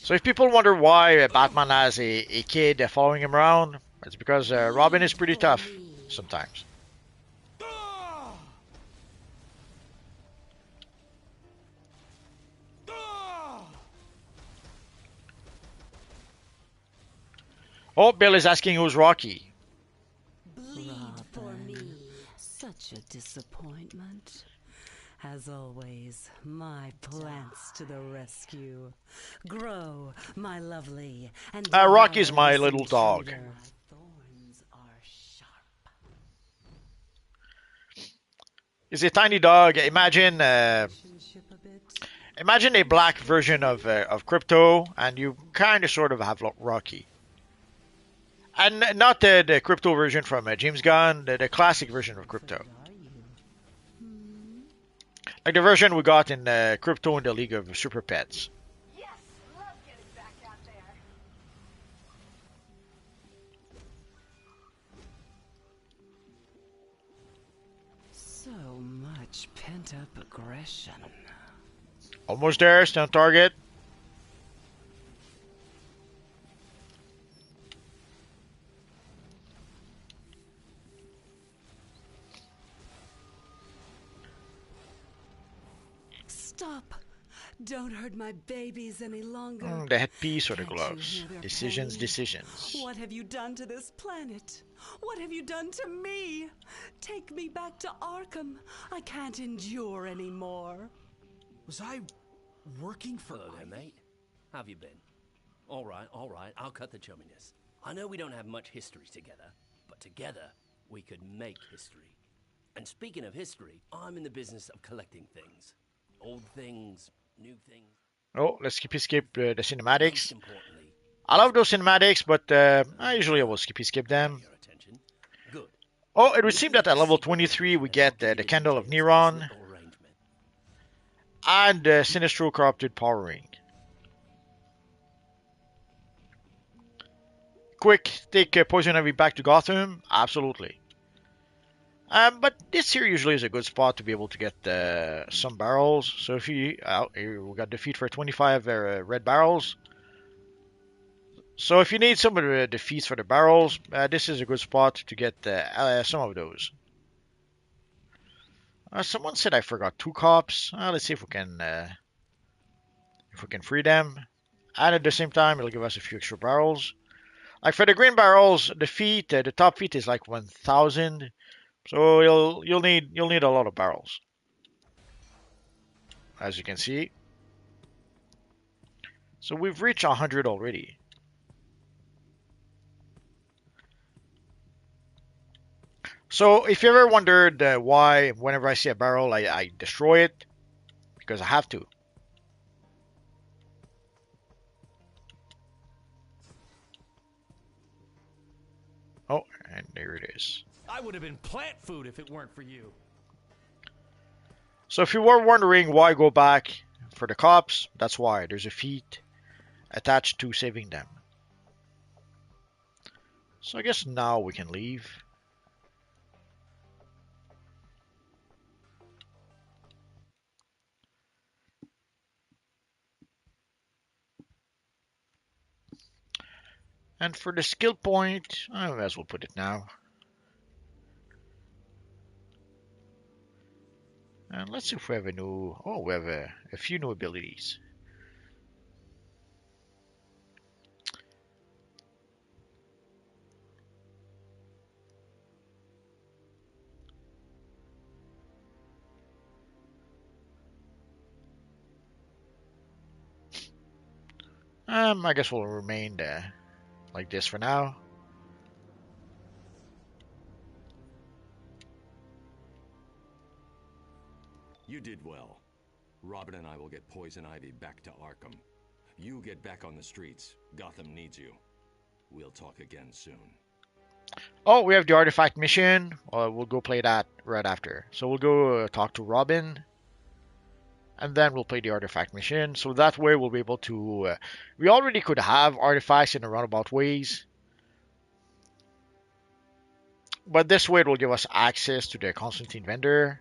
So if people wonder why Batman has a kid following him around, it's because Robin is pretty tough sometimes. Oh, Bill is asking who's Rocky. Bleed for me. Such a disappointment. As always, my plants to the rescue. Grow, my lovely. And Rocky's my little dog. Thorns are sharp. He's a tiny dog. Imagine a black version of Crypto, and you kind of sort of have Rocky. And not the Crypto version from James Gunn, the classic version of Crypto. Like the version we got in Crypto in the League of Super Pets. Yes, love getting back out there. So much pent-up aggression. Almost there, still on target. Stop! Don't hurt my babies any longer. The headpiece or the gloves? Decisions. What have you done to this planet? What have you done to me? Take me back to Arkham. I can't endure anymore. Was I working for Hello there, mate. How have you been? All right, I'll cut the chumminess. I know we don't have much history together, but together, we could make history. And speaking of history, I'm in the business of collecting things. Old things, new things. Oh, let's skip the cinematics. Most importantly, I love those cinematics, but I usually will skip them. your attention. Good. Oh, it would seem that at level 23 we get the Candle of Neron and the Sinistro Corrupted Power Ring. Quick, take Poison Ivy back to Gotham? Absolutely. But this here usually is a good spot to be able to get some barrels. So if you, here we got defeat for 25 red barrels. So if you need some of the defeats for the barrels, this is a good spot to get some of those. Someone said I forgot 2 cops. Let's see if we can free them. And at the same time, it'll give us a few extra barrels. Like for the green barrels, the feet, the top feet is like 1,000. So you'll need a lot of barrels, as you can see. So we've reached 100 already. So if you ever wondered why whenever I see a barrel I destroy it, because I have to. Oh, and there it is. I would have been plant food if it weren't for you. So if you were wondering why go back for the cops, that's why. There's a feat attached to saving them. So I guess now we can leave. And for the skill point, I may as well put it now. And let's see if we have a new... Oh, we have a few new abilities. I guess we'll remain like this for now. You did well. Robin and I will get Poison Ivy back to Arkham. You get back on the streets. Gotham needs you. We'll talk again soon. Oh, we have the artifact mission. We'll go play that right after. So we'll go talk to Robin. And then we'll play the artifact mission. So that way we'll be able to... we already could have artifacts in a roundabout ways. But this way it will give us access to the Constantine vendor.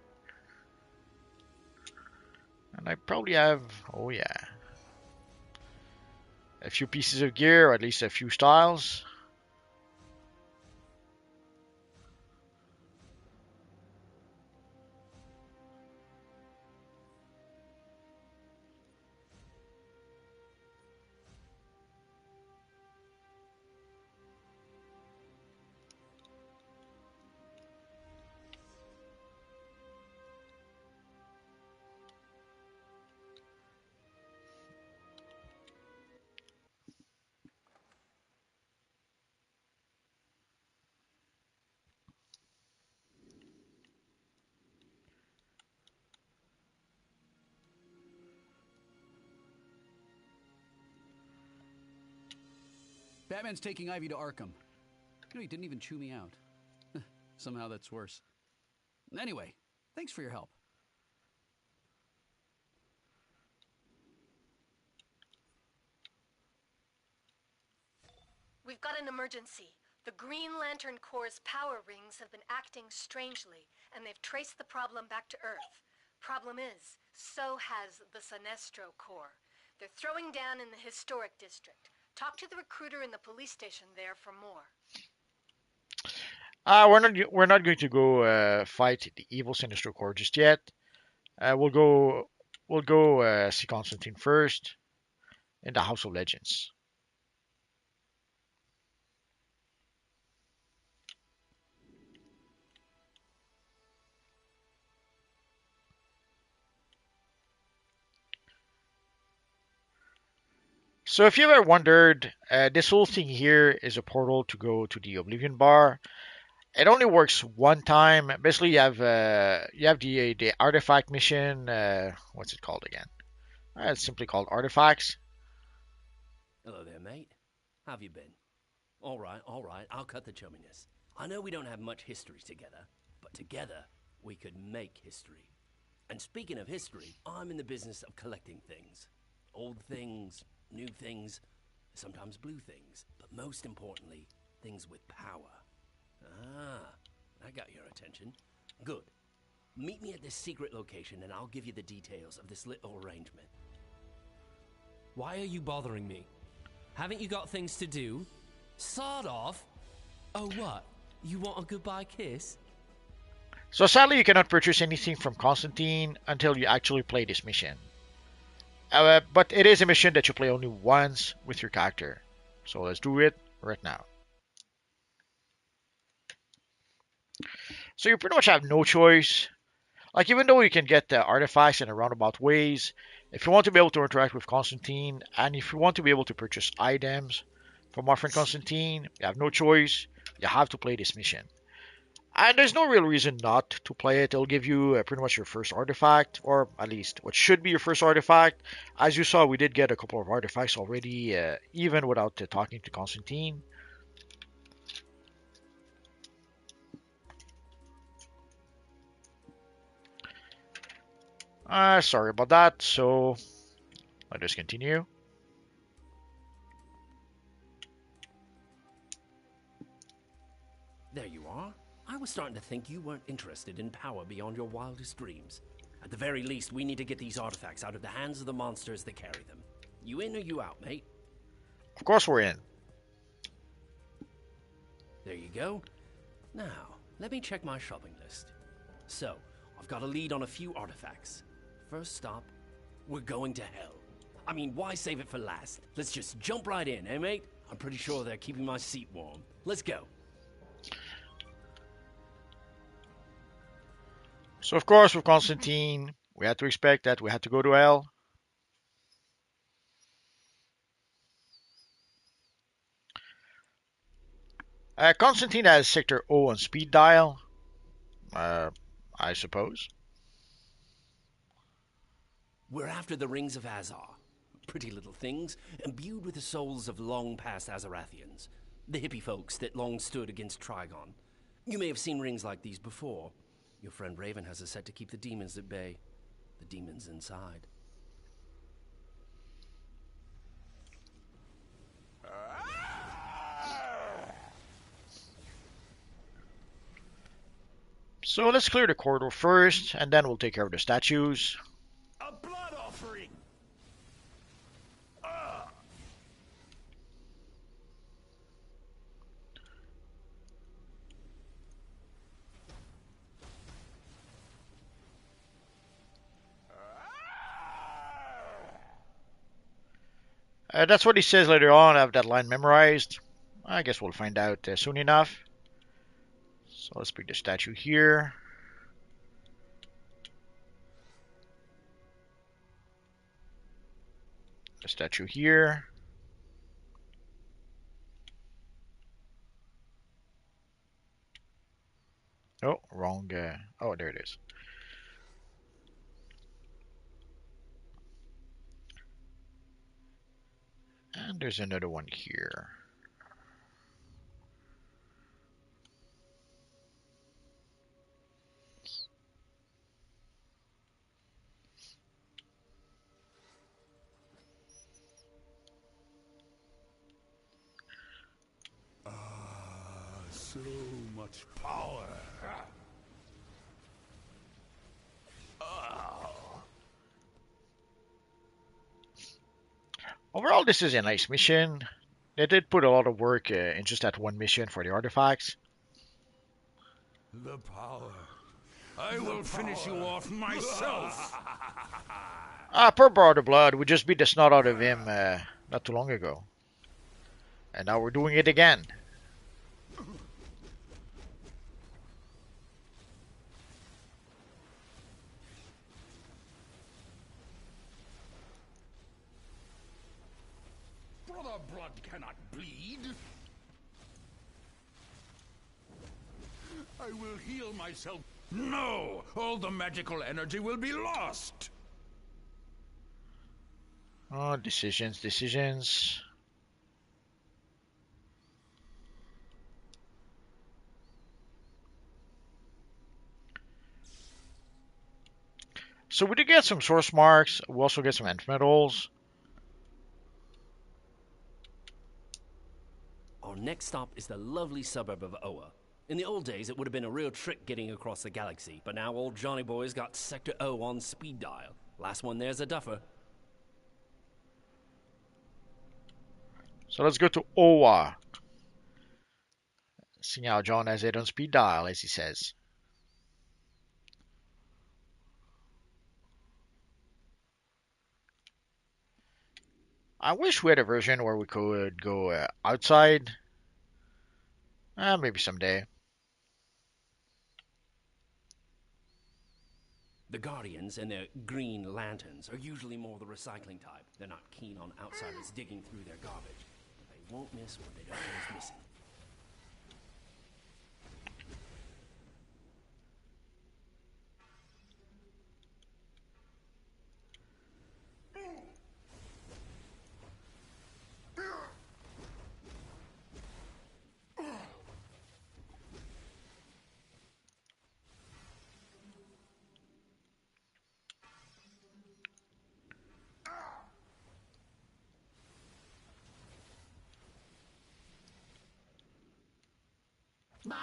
And I probably have... Oh yeah. A few pieces of gear, or at least a few styles. Batman's taking Ivy to Arkham. You know, he didn't even chew me out. Somehow that's worse. Anyway, thanks for your help. We've got an emergency. The Green Lantern Corps' power rings have been acting strangely, and they've traced the problem back to Earth. Problem is, so has the Sinestro Corps. They're throwing down in the historic district. Talk to the recruiter in the police station there for more. We're not going to go fight the evil Sinistro Corps just yet. We'll go see Constantine first in the House of Legends. So if you ever wondered, this whole thing here is a portal to go to the Oblivion Bar. It only works one time. Basically, you have the artifact mission. What's it called again? It's simply called artifacts. Hello there, mate. How have you been? All right, I'll cut the chumminess. I know we don't have much history together, but together we could make history. And speaking of history, I'm in the business of collecting things. Old things, new things, sometimes blue things, but most importantly, things with power. Ah, that got your attention. Good. Meet me at this secret location and I'll give you the details of this little arrangement. Why are you bothering me? Haven't you got things to do? Sod off? Oh, what? You want a goodbye kiss? So sadly, you cannot purchase anything from Constantine until you actually play this mission. But it is a mission that you play only once with your character. So let's do it right now. So you pretty much have no choice. Like, even though you can get the artifacts in a roundabout ways, if you want to be able to interact with Constantine, and if you want to be able to purchase items from our friend Constantine, you have no choice. You have to play this mission. And there's no real reason not to play it. It'll give you pretty much your first artifact, or at least what should be your first artifact. As you saw, we did get a couple of artifacts already, even without talking to Constantine. Sorry about that, so let us continue. There you are. I was starting to think you weren't interested in power beyond your wildest dreams. At the very least, we need to get these artifacts out of the hands of the monsters that carry them. You in or you out, mate? Of course we're in. There you go. Now, let me check my shopping list. So, I've got a lead on a few artifacts. First stop, we're going to hell. I mean, why save it for last? Let's just jump right in, eh, mate? I'm pretty sure they're keeping my seat warm. Let's go. So, of course, with Constantine, we had to expect that we had to go to hell. Constantine has Sector O on speed dial, I suppose. We're after the Rings of Azar. Pretty little things, imbued with the souls of long-past Azarathians. The hippie folks that long stood against Trigon. You may have seen rings like these before. Your friend Raven has a set to keep the demons at bay. The demons inside. So let's clear the corridor first, and then we'll take care of the statues. A blood offering! That's what he says later on. I have that line memorized. I guess we'll find out soon enough. So let's pick the statue here. The statue here. Oh, wrong. Oh, there it is. And there's another one here. So much power. Overall, this is a nice mission. They did put a lot of work in just that one mission for the artifacts. The power. I will finish you off myself. Poor Brother Blood. We just beat the snot out of him not too long ago. And now we're doing it again. Brother Blood cannot bleed. I will heal myself. No! All the magical energy will be lost! Oh, decisions. So we did get some source marks. We also get some end metals. Our next stop is the lovely suburb of Oa. In the old days, it would have been a real trick getting across the galaxy, but now old Johnny Boy's got Sector O on speed dial. Last one there's a duffer. So let's go to Oa. See how John has it on speed dial, as he says. I wish we had a version where we could go outside. Maybe someday. The Guardians and their green lanterns are usually more the recycling type. They're not keen on outsiders digging through their garbage. They won't miss what they don't know is missing. Mine?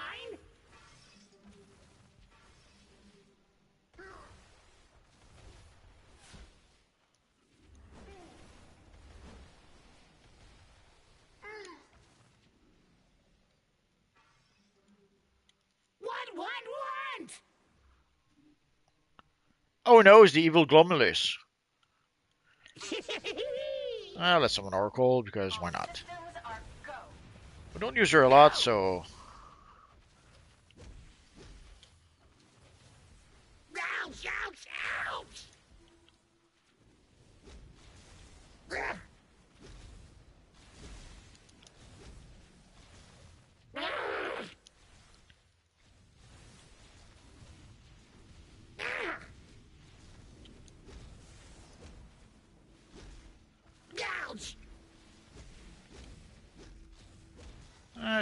What? Oh no, it's the evil Glomulus. Let's summon Oracle, because why not? We don't use her a lot, so...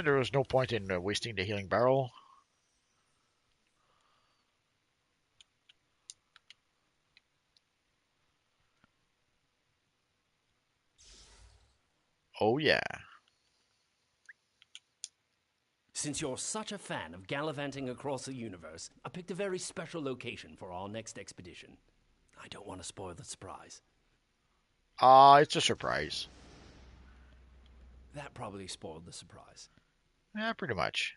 there was no point in wasting the healing barrel. Oh yeah. Since you're such a fan of gallivanting across the universe, I picked a very special location for our next expedition. I don't want to spoil the surprise. It's a surprise. That probably spoiled the surprise. Yeah, pretty much.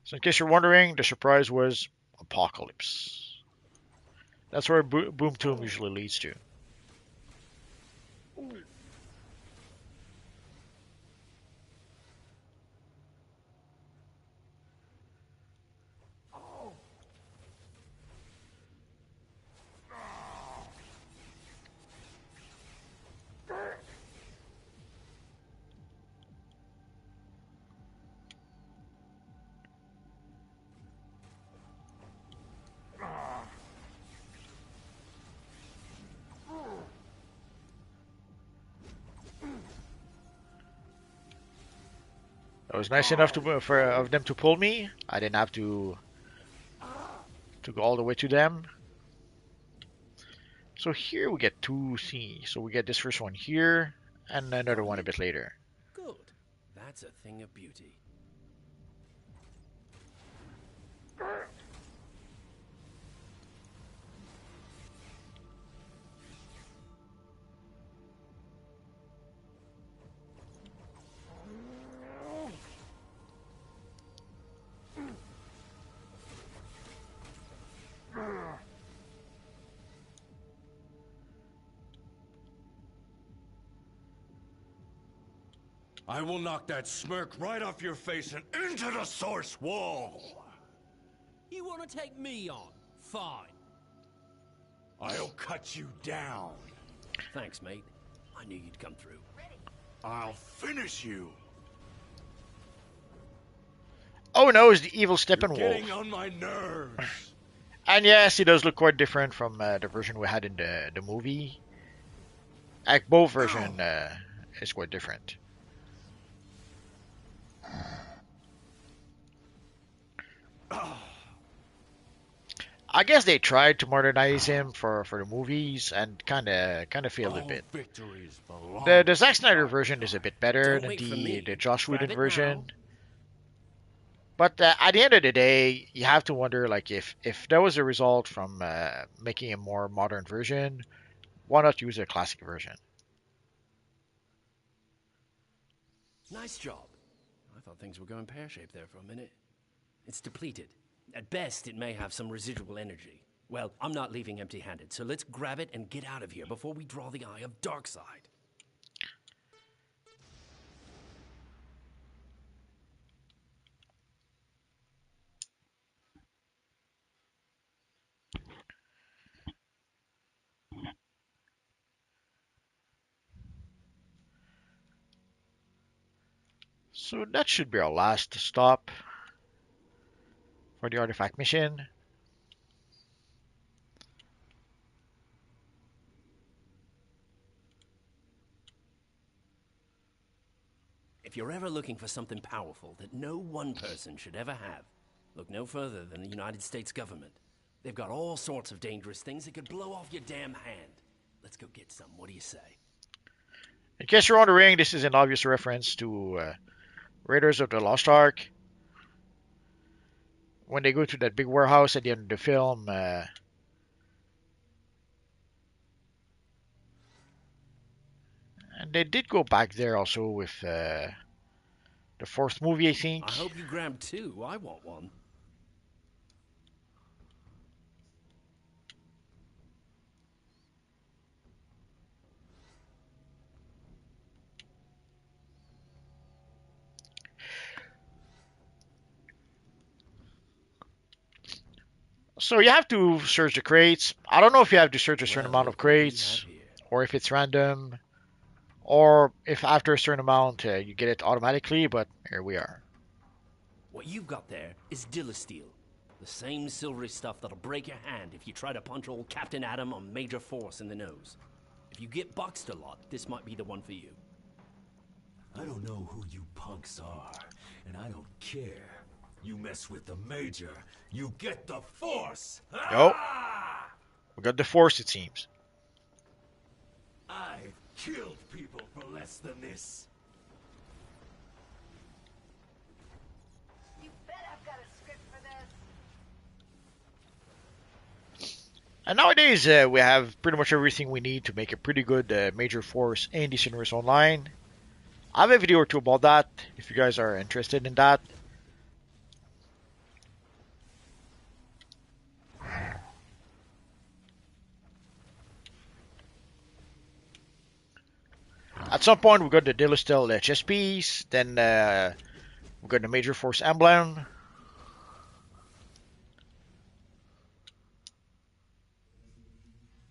So in case you're wondering, the surprise was Apocalypse. That's where Boom Tomb usually leads to. It was nice enough of them to pull me. I didn't have to go all the way to them. So here we get 2C. So we get this first one here, and another one a bit later. Good. That's a thing of beauty. I will knock that smirk right off your face and into the source wall! You were want to take me on? Fine. I'll cut you down. Thanks, mate. I knew you'd come through. I'll finish you. Oh no, it's the evil You're Steppenwolf. getting on my nerves. And yes, he does look quite different from the version we had in the movie. Like both version is quite different. I guess they tried to modernize him for the movies and kind of failed a bit. The Zack Snyder version is a bit better than the Joss Whedon version. But at the end of the day, you have to wonder like if that was a result from making a more modern version, why not use a classic version? Nice job. I thought things were going pear-shaped there for a minute. It's depleted. At best, it may have some residual energy. Well, I'm not leaving empty-handed, so let's grab it and get out of here before we draw the eye of Darkseid. So that should be our last stop for the artifact mission. If you're ever looking for something powerful that no one person should ever have, look no further than the United States government. They've got all sorts of dangerous things that could blow off your damn hand. Let's go get some. What do you say? In case you're wondering, this is an obvious reference to Raiders of the Lost Ark. When they go to that big warehouse at the end of the film, and they did go back there also with the fourth movie, I think. I hope you grabbed two. I want one. So you have to search the crates. I don't know if you have to search a certain amount of crates, or if it's random, or if after a certain amount you get it automatically, but here we are. What you've got there is Dillasteel. The same silvery stuff that'll break your hand if you try to punch old Captain Atom on Major Force in the nose. If you get boxed a lot, this might be the one for you. I don't know who you punks are, and I don't care. You mess with the Major, you get the Force! Yo, we got the Force, it seems. I've killed people for less than this. You bet I've got a script for this. And nowadays, we have pretty much everything we need to make a pretty good Major Force in DC Universe Online. I have a video or two about that, if you guys are interested in that. At some point, we got the Dillasteel chest piece, then we got the Major Force emblem.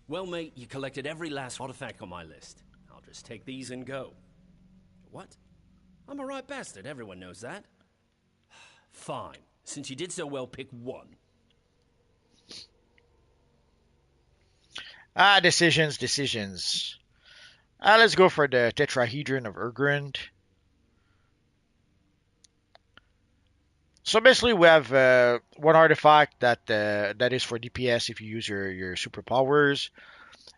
Well, mate, you collected every last artifact on my list. I'll just take these and go. What? I'm a right bastard, everyone knows that. Fine. Since you did so well, pick one. Decisions. Let's go for the Tetrahedron of Urgrund. So basically, we have one artifact that is for DPS if you use your superpowers.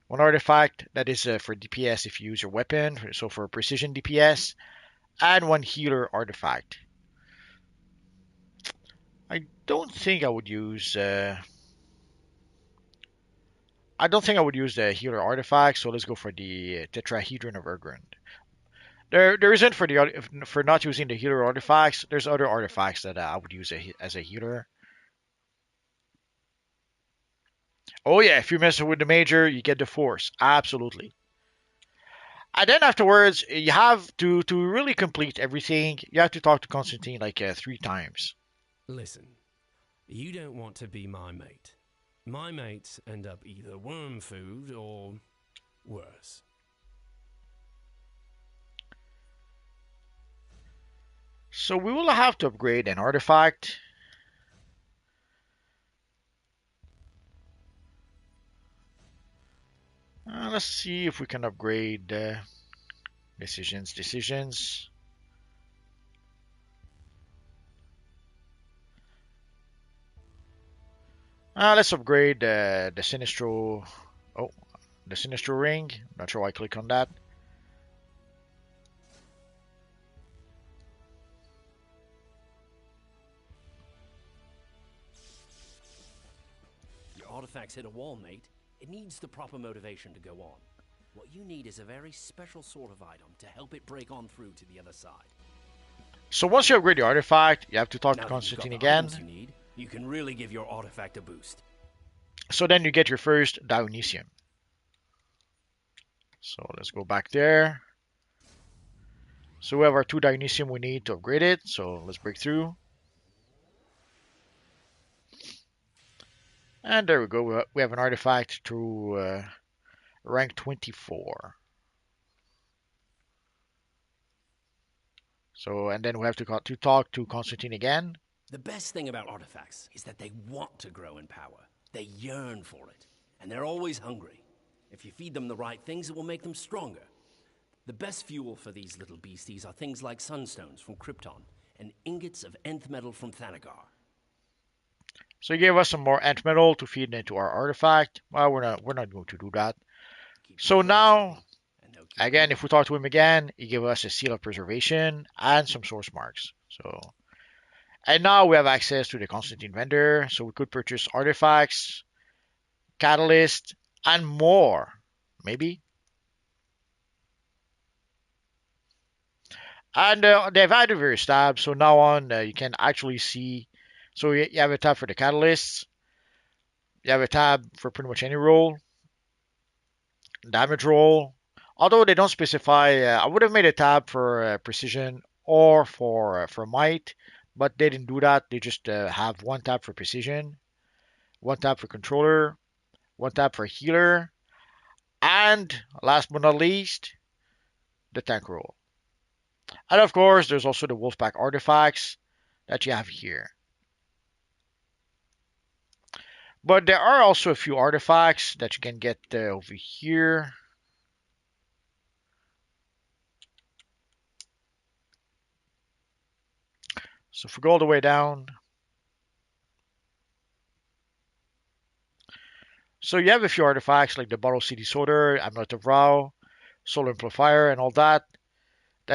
One artifact that is for DPS if you use your weapon, so for precision DPS, and one healer artifact. I don't think I would use. I don't think I would use the healer artifact, so let's go for the Tetrahedron of Urgrund. There isn't for not using the healer artifacts. There's other artifacts that I would use as a healer. Oh yeah, if you mess with the Major, you get the Force. Absolutely. And then afterwards, you have to really complete everything. You have to talk to Constantine like 3 times. Listen, You don't want to be my mate. My mates end up either worm food or worse. So we will have to upgrade an artifact. Let's see if we can upgrade decisions. Let's upgrade the Sinistro. Oh, the Sinistro ring. Not sure why I click on that. Your artifact's hit a wall, mate. It needs the proper motivation to go on. What you need is a very special sort of item to help it break on through to the other side. So once you upgrade the artifact, you have to talk Now to that you've got Constantine the again. items you need, you can really give your artifact a boost. So then you get your first Dionysium. So let's go back there. So we have our 2 Dionysium we need to upgrade it. So let's break through. And there we go. We have an artifact to rank 24. So, and then we have to talk to Constantine again. The best thing about artifacts is that they want to grow in power. They yearn for it. And they're always hungry. If you feed them the right things, it will make them stronger. The best fuel for these little beasties are things like sunstones from Krypton and ingots of nth metal from Thanagar. So he gave us some more nth metal to feed into our artifact. Well, we're not going to do that. So now, again, if we talk to him again, he gave us a seal of preservation and some source marks. So, and now we have access to the Constantine vendor, so we could purchase artifacts, catalyst, and more, maybe. And they've added various tabs, so now on you can actually see. So you have a tab for the catalysts. You have a tab for pretty much any roll, damage roll. Although they don't specify, I would have made a tab for precision or for might, but they didn't do that. They just have one tab for precision, one tab for controller, one tab for healer, and last but not least, the tank roll. And of course, there's also the Wolfpack artifacts that you have here. But there are also a few artifacts that you can get over here. So if we go all the way down, so you have a few artifacts like the Bottle City Sorter, Amulet of Ra, Solar Amplifier, and all that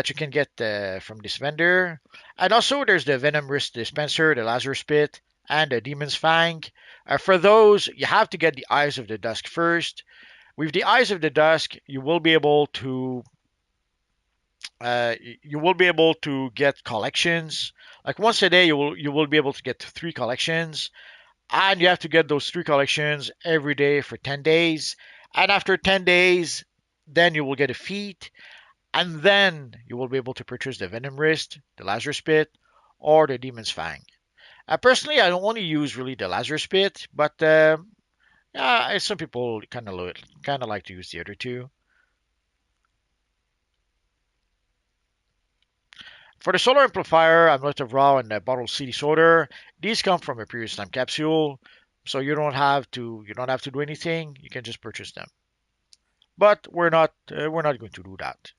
you can get from this vendor. And also there's the Venom Wrist Dispenser, the Lazarus Spit, and the Demon's Fang. For those, you have to get the Eyes of the Dusk first. With the Eyes of the Dusk, you will be able to get collections. Like once a day, you will be able to get 3 collections, and you have to get those 3 collections every day for 10 days. And after 10 days, then you will get a feat, and then you will be able to purchase the Venom Wrist, the Lazarus Spit, or the Demon's Fang. Personally, I don't only use really the Lazarus Spit, but yeah, some people kind of like to use the other 2. For the Solar Amplifier, Amulet of Ra, and the Bottle City Sorter, these come from a previous time capsule, so you don't have to do anything. You can just purchase them. But we're not going to do that.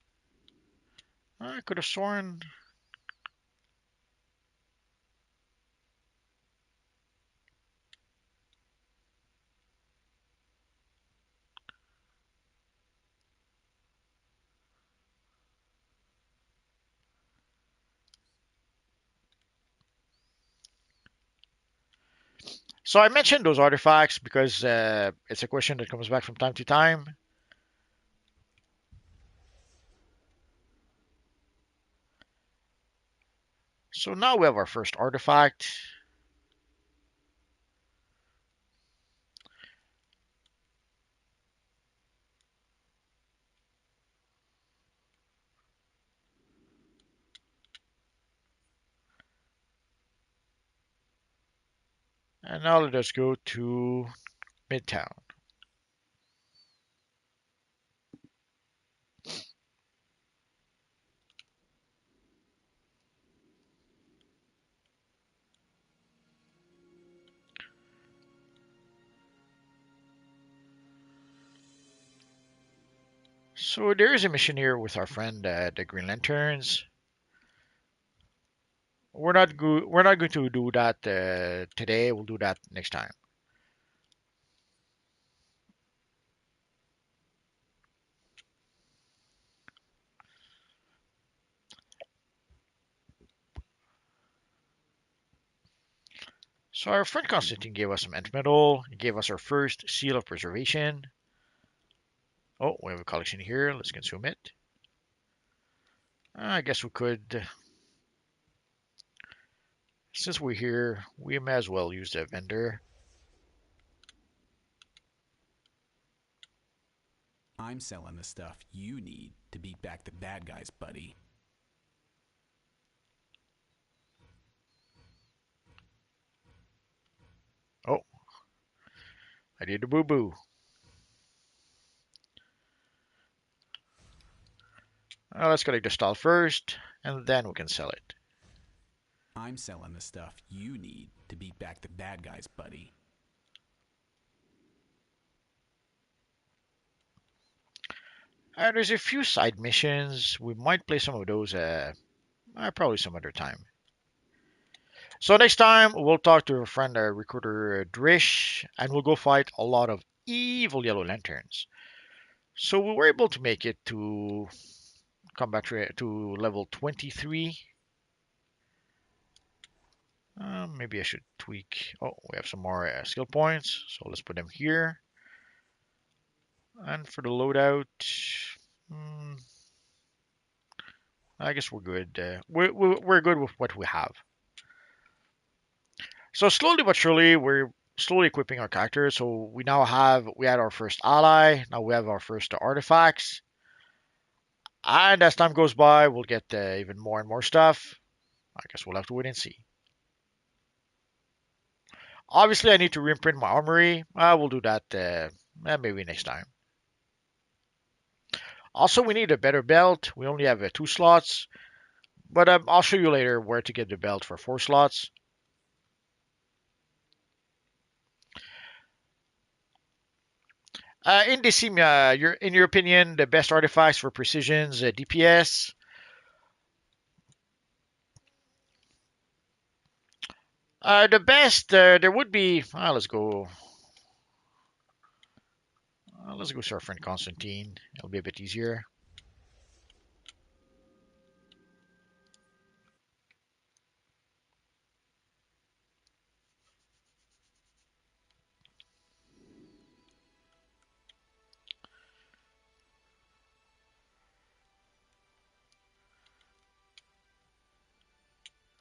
I could have sworn. So I mentioned those artifacts because it's a question that comes back from time to time. So now we have our first artifact. And now let us go to Midtown. So there is a mission here with our friend the Green Lanterns. We're not going to do that today. We'll do that next time. So our friend Constantine gave us some ant metal. He gave us our first seal of preservation. Oh, we have a collection here. Let's consume it. I guess we could, since we're here, we may as well use the vendor. I'm selling the stuff you need to beat back the bad guys, buddy. Oh, I did a boo-boo. Let's collect the stall first, and then we can sell it. I'm selling the stuff you need to beat back the bad guys, buddy. There's a few side missions. We might play some of those probably some other time. So next time we'll talk to our friend recruiter Drish, and we'll go fight a lot of evil yellow lanterns. So we were able to make it to come back to level 23. Maybe I should tweak. Oh, we have some more skill points, so let's put them here. And for the loadout, I guess we're good. We're good with what we have. So slowly but surely, we're slowly equipping our characters. So we had our first ally. Now we have our first artifacts. And as time goes by, we'll get even more and more stuff. I guess we'll have to wait and see. Obviously, I need to reimprint my armory. We'll do that maybe next time. Also, we need a better belt. We only have 2 slots. But I'll show you later where to get the belt for 4 slots. In Decimia, in your opinion, the best artifacts for precisions, DPS? The best, there would be. Let's go. Let's go to our friend Constantine. It'll be a bit easier.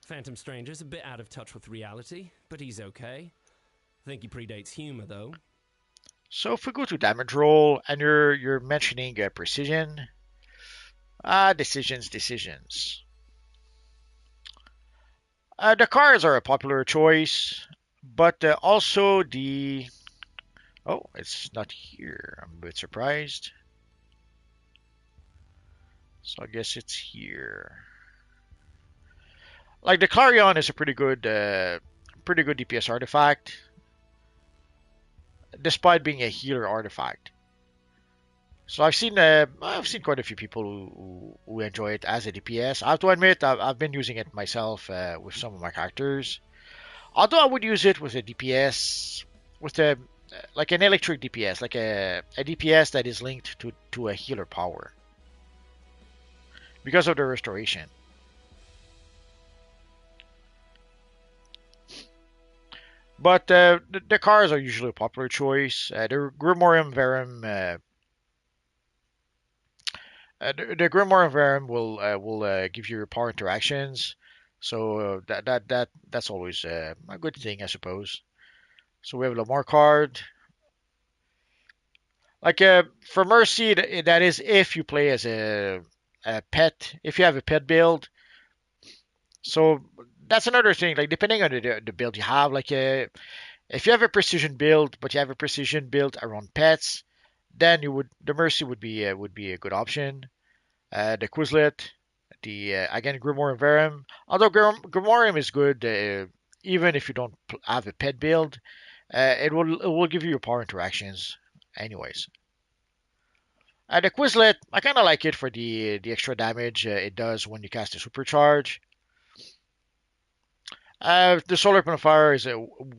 Phantom Stranger's a bit out of touch with reality, but he's okay. I think he predates humor, though. So if we go to damage roll and you're mentioning precision, decisions. The cars are a popular choice, but also the. Oh, it's not here. I'm a bit surprised. So I guess it's here. Like the Clarion is a pretty good DPS artifact, despite being a healer artifact. So I've seen quite a few people who enjoy it as a DPS. I have to admit I've been using it myself with some of my characters. Although I would use it with a DPS, with a like an electric DPS, like a DPS that is linked to a healer power because of the restoration. But the cars are usually a popular choice. The Grimorium Verum, the Grimorium Verum will give you power interactions, so that's always a good thing, I suppose. So we have a Lamar card. Like for Mercy, that is if you play as a pet, if you have a pet build. So that's another thing. Like depending on the build you have, like If you have a precision build, but you have a precision build around pets, then the Mercy would be a good option. The Quizlet, the again Grimoire and Verum. Although Grimoire is good, even if you don't have a pet build, it will give you your power interactions, anyways. The Quizlet, I kind of like it for the extra damage it does when you cast a supercharge. The solar amplifier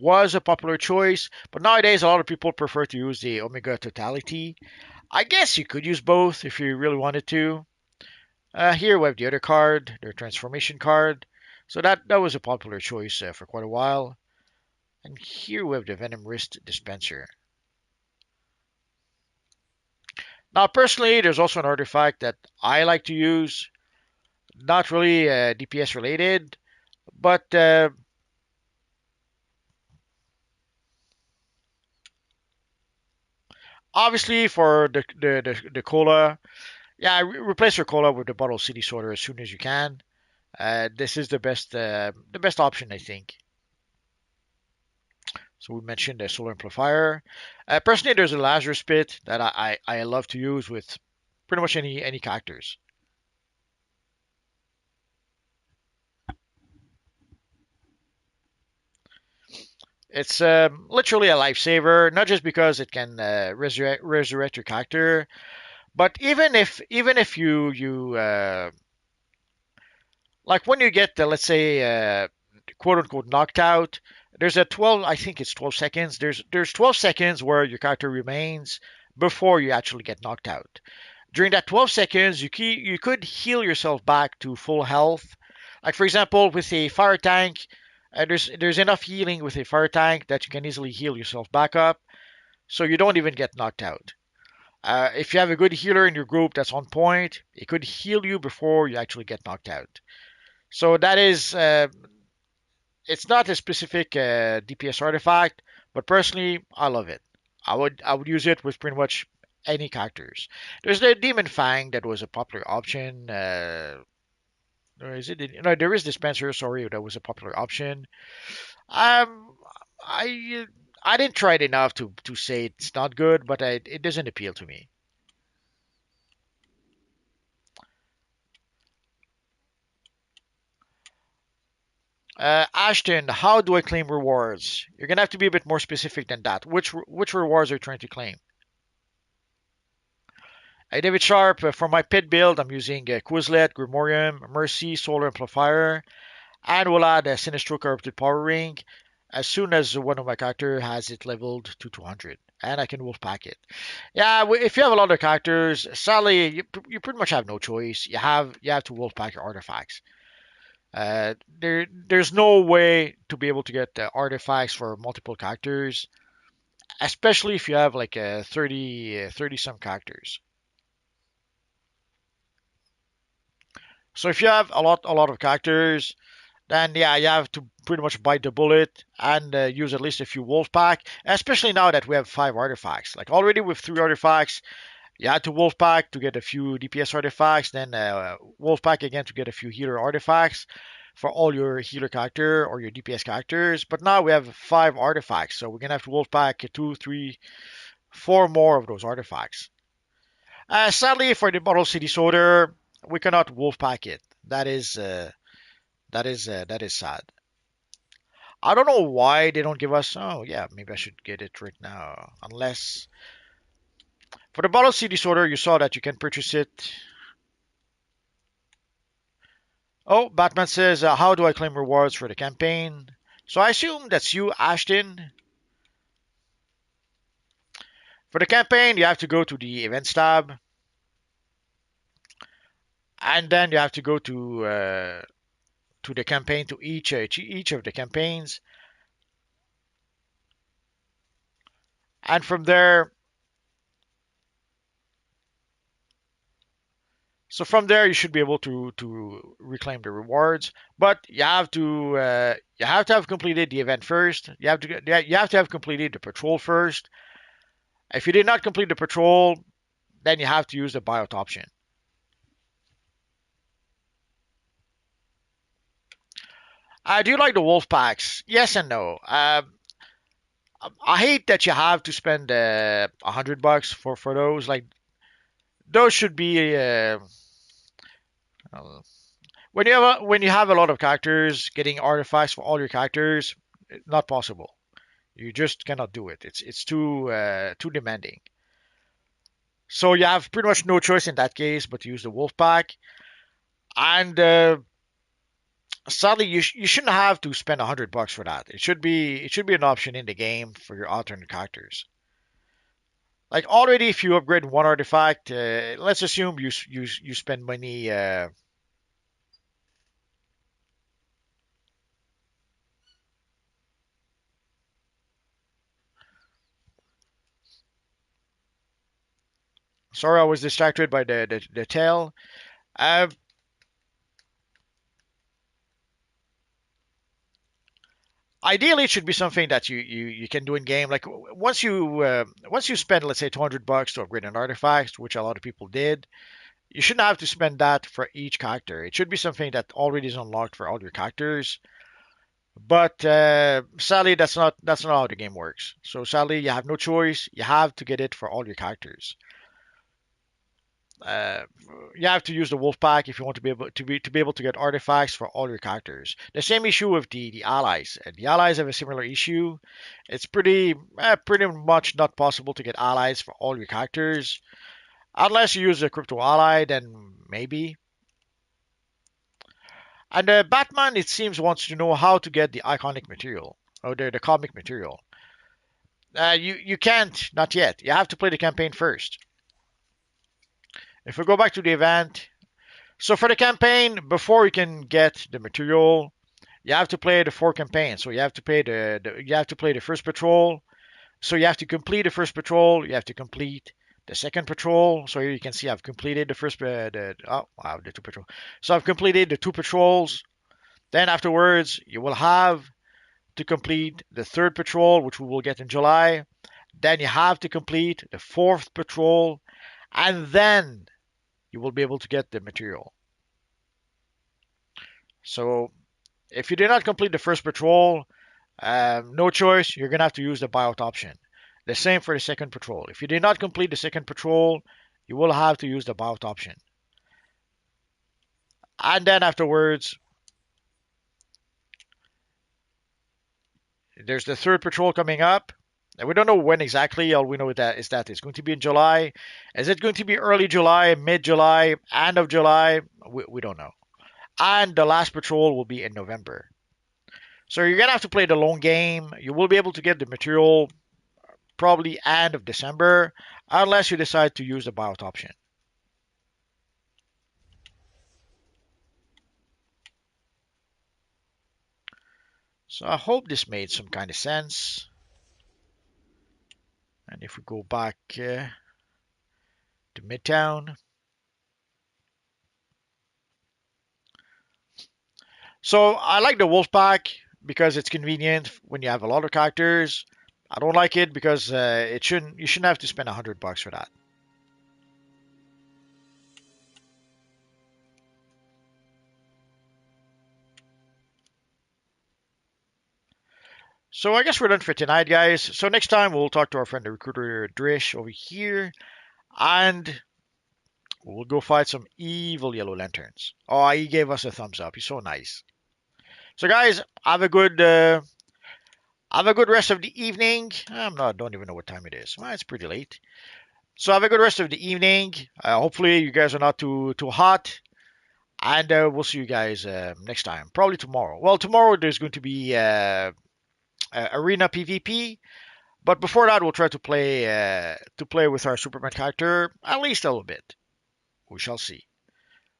was a popular choice, but nowadays a lot of people prefer to use the Omega Totality. I guess you could use both if you really wanted to. Here we have the other card, the transformation card. So that was a popular choice for quite a while. And here we have the Venom Wrist Dispenser. Now, personally, there's also an artifact that I like to use. Not really DPS related, but obviously for the cola, yeah, replace your cola with the bottle city sorter as soon as you can. This is the best option, I think. So we mentioned the solar amplifier. Personally, there's a Lazarus Pit that I love to use with pretty much any characters. It's literally a lifesaver, not just because it can resurrect your character, but even if you like when you get let's say quote unquote knocked out, there's a 12, I think it's 12 seconds. There's 12 seconds where your character remains before you actually get knocked out. During that 12 seconds, you could heal yourself back to full health. Like for example, with a fire tank, there's enough healing with a fire tank that you can easily heal yourself back up, so you don't even get knocked out. If you have a good healer in your group that's on point, it could heal you before you actually get knocked out. So that is, it's not a specific DPS artifact, but personally, I love it. I would use it with pretty much any characters. There's the Demon Fang that was a popular option. Or is it? No, there is Dispenser. Sorry, that was a popular option. Um, I didn't try it enough to say it's not good, but it doesn't appeal to me. Ashton, how do I claim rewards? You're gonna have to be a bit more specific than that. Which rewards are you trying to claim? David Sharp, for my pit build, I'm using Quizlet, Grimorium, Mercy, Solar Amplifier, and we'll add a Sinestro Corrupted Power Ring as soon as one of my character has it leveled to 200. And I can wolfpack it. Yeah, if you have a lot of characters, sadly, you pretty much have no choice. You have to wolfpack your artifacts. There's no way to be able to get artifacts for multiple characters, especially if you have like 30 some characters. So if you have a lot of characters, then yeah, you have to pretty much bite the bullet and use at least a few wolf pack. Especially now that we have 5 artifacts. Like already with 3 artifacts, you had to wolf pack to get a few DPS artifacts, then wolf pack again to get a few healer artifacts for all your healer character or your DPS characters. But now we have 5 artifacts, so we're gonna have to wolf pack 2, 3, 4 more of those artifacts. Sadly, for the Bottle City Sorter, we cannot wolf pack it. That is sad. I don't know why they don't give us. Oh yeah, maybe I should get it right now. Unless for the Bottle City Sorter, you saw that you can purchase it. Oh, Batman says, how do I claim rewards for the campaign? So I assume that's you, Ashton. For the campaign, you have to go to the events tab, and then you have to go to the campaign to each of the campaigns, and from there. So from there, you should be able to reclaim the rewards, but you have to have completed the event first. You have to have completed the patrol first. If you did not complete the patrol, then you have to use the buyout option. Do you like the wolf packs? Yes and no. I hate that you have to spend $100 for those. Like those should be uh, when you have a lot of characters, getting artifacts for all your characters, not possible. You just cannot do it. It's too demanding. So you have pretty much no choice in that case but to use the wolf pack. And sadly, you shouldn't have to spend $100 for that. It should be an option in the game for your alternate characters. Like already, if you upgrade one artifact, let's assume you spend money. Sorry, I was distracted by the tail. Uh, Ideally, it should be something that you can do in game. Like once you spend, let's say, $200 to upgrade an artifact, which a lot of people did, you shouldn't have to spend that for each character. It should be something that already is unlocked for all your characters. But sadly, that's not how the game works. So sadly, you have no choice. You have to get it for all your characters. Uh, you have to use the wolf pack if you want to be able to get artifacts for all your characters. The same issue with the allies. The allies have a similar issue. It's pretty much not possible to get allies for all your characters unless you use a crypto ally. Then maybe. And Batman, it seems, wants to know how to get the iconic material or the comic material. You can't, not yet. You have to play the campaign first. If we go back to the event, so for the campaign, before you can get the material, you have to play the 4 campaigns. So you have to play the first patrol. So you have to complete the first patrol. You have to complete the second patrol. So here you can see I've completed the first the 2 patrol. So I've completed the 2 patrols. Then afterwards, you will have to complete the 3rd patrol, which we will get in July. Then you have to complete the 4th patrol, and then you will be able to get the material. So if you did not complete the first patrol, no choice, you're going to have to use the buyout option. The same for the 2nd patrol. If you did not complete the 2nd patrol, you will have to use the buyout option. And then afterwards, there's the 3rd patrol coming up. And we don't know when exactly. All we know is that it's going to be in July. Is it going to be early July, mid July, end of July? We don't know. And the last patrol will be in November. So you're going to have to play the long game. You will be able to get the material probably end of December, unless you decide to use the buyout option. So I hope this made some kind of sense. And if we go back to Midtown. So I like the wolf pack because it's convenient when you have a lot of characters. I don't like it because you shouldn't have to spend $100 for that. So I guess we're done for tonight, guys. So next time we'll talk to our friend the recruiter Drish over here, and we'll go fight some evil yellow lanterns. Oh, he gave us a thumbs up. He's so nice. So guys, have a good rest of the evening. Don't even know what time it is. Well, it's pretty late. So have a good rest of the evening. Hopefully you guys are not too hot. And we'll see you guys next time. Probably tomorrow. Well, tomorrow there's going to be arena PvP. But before that, we'll try to play with our Superman character at least a little bit. We shall see.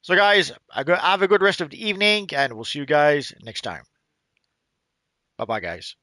So guys, have a good rest of the evening, and we'll see you guys next time. Bye bye, guys.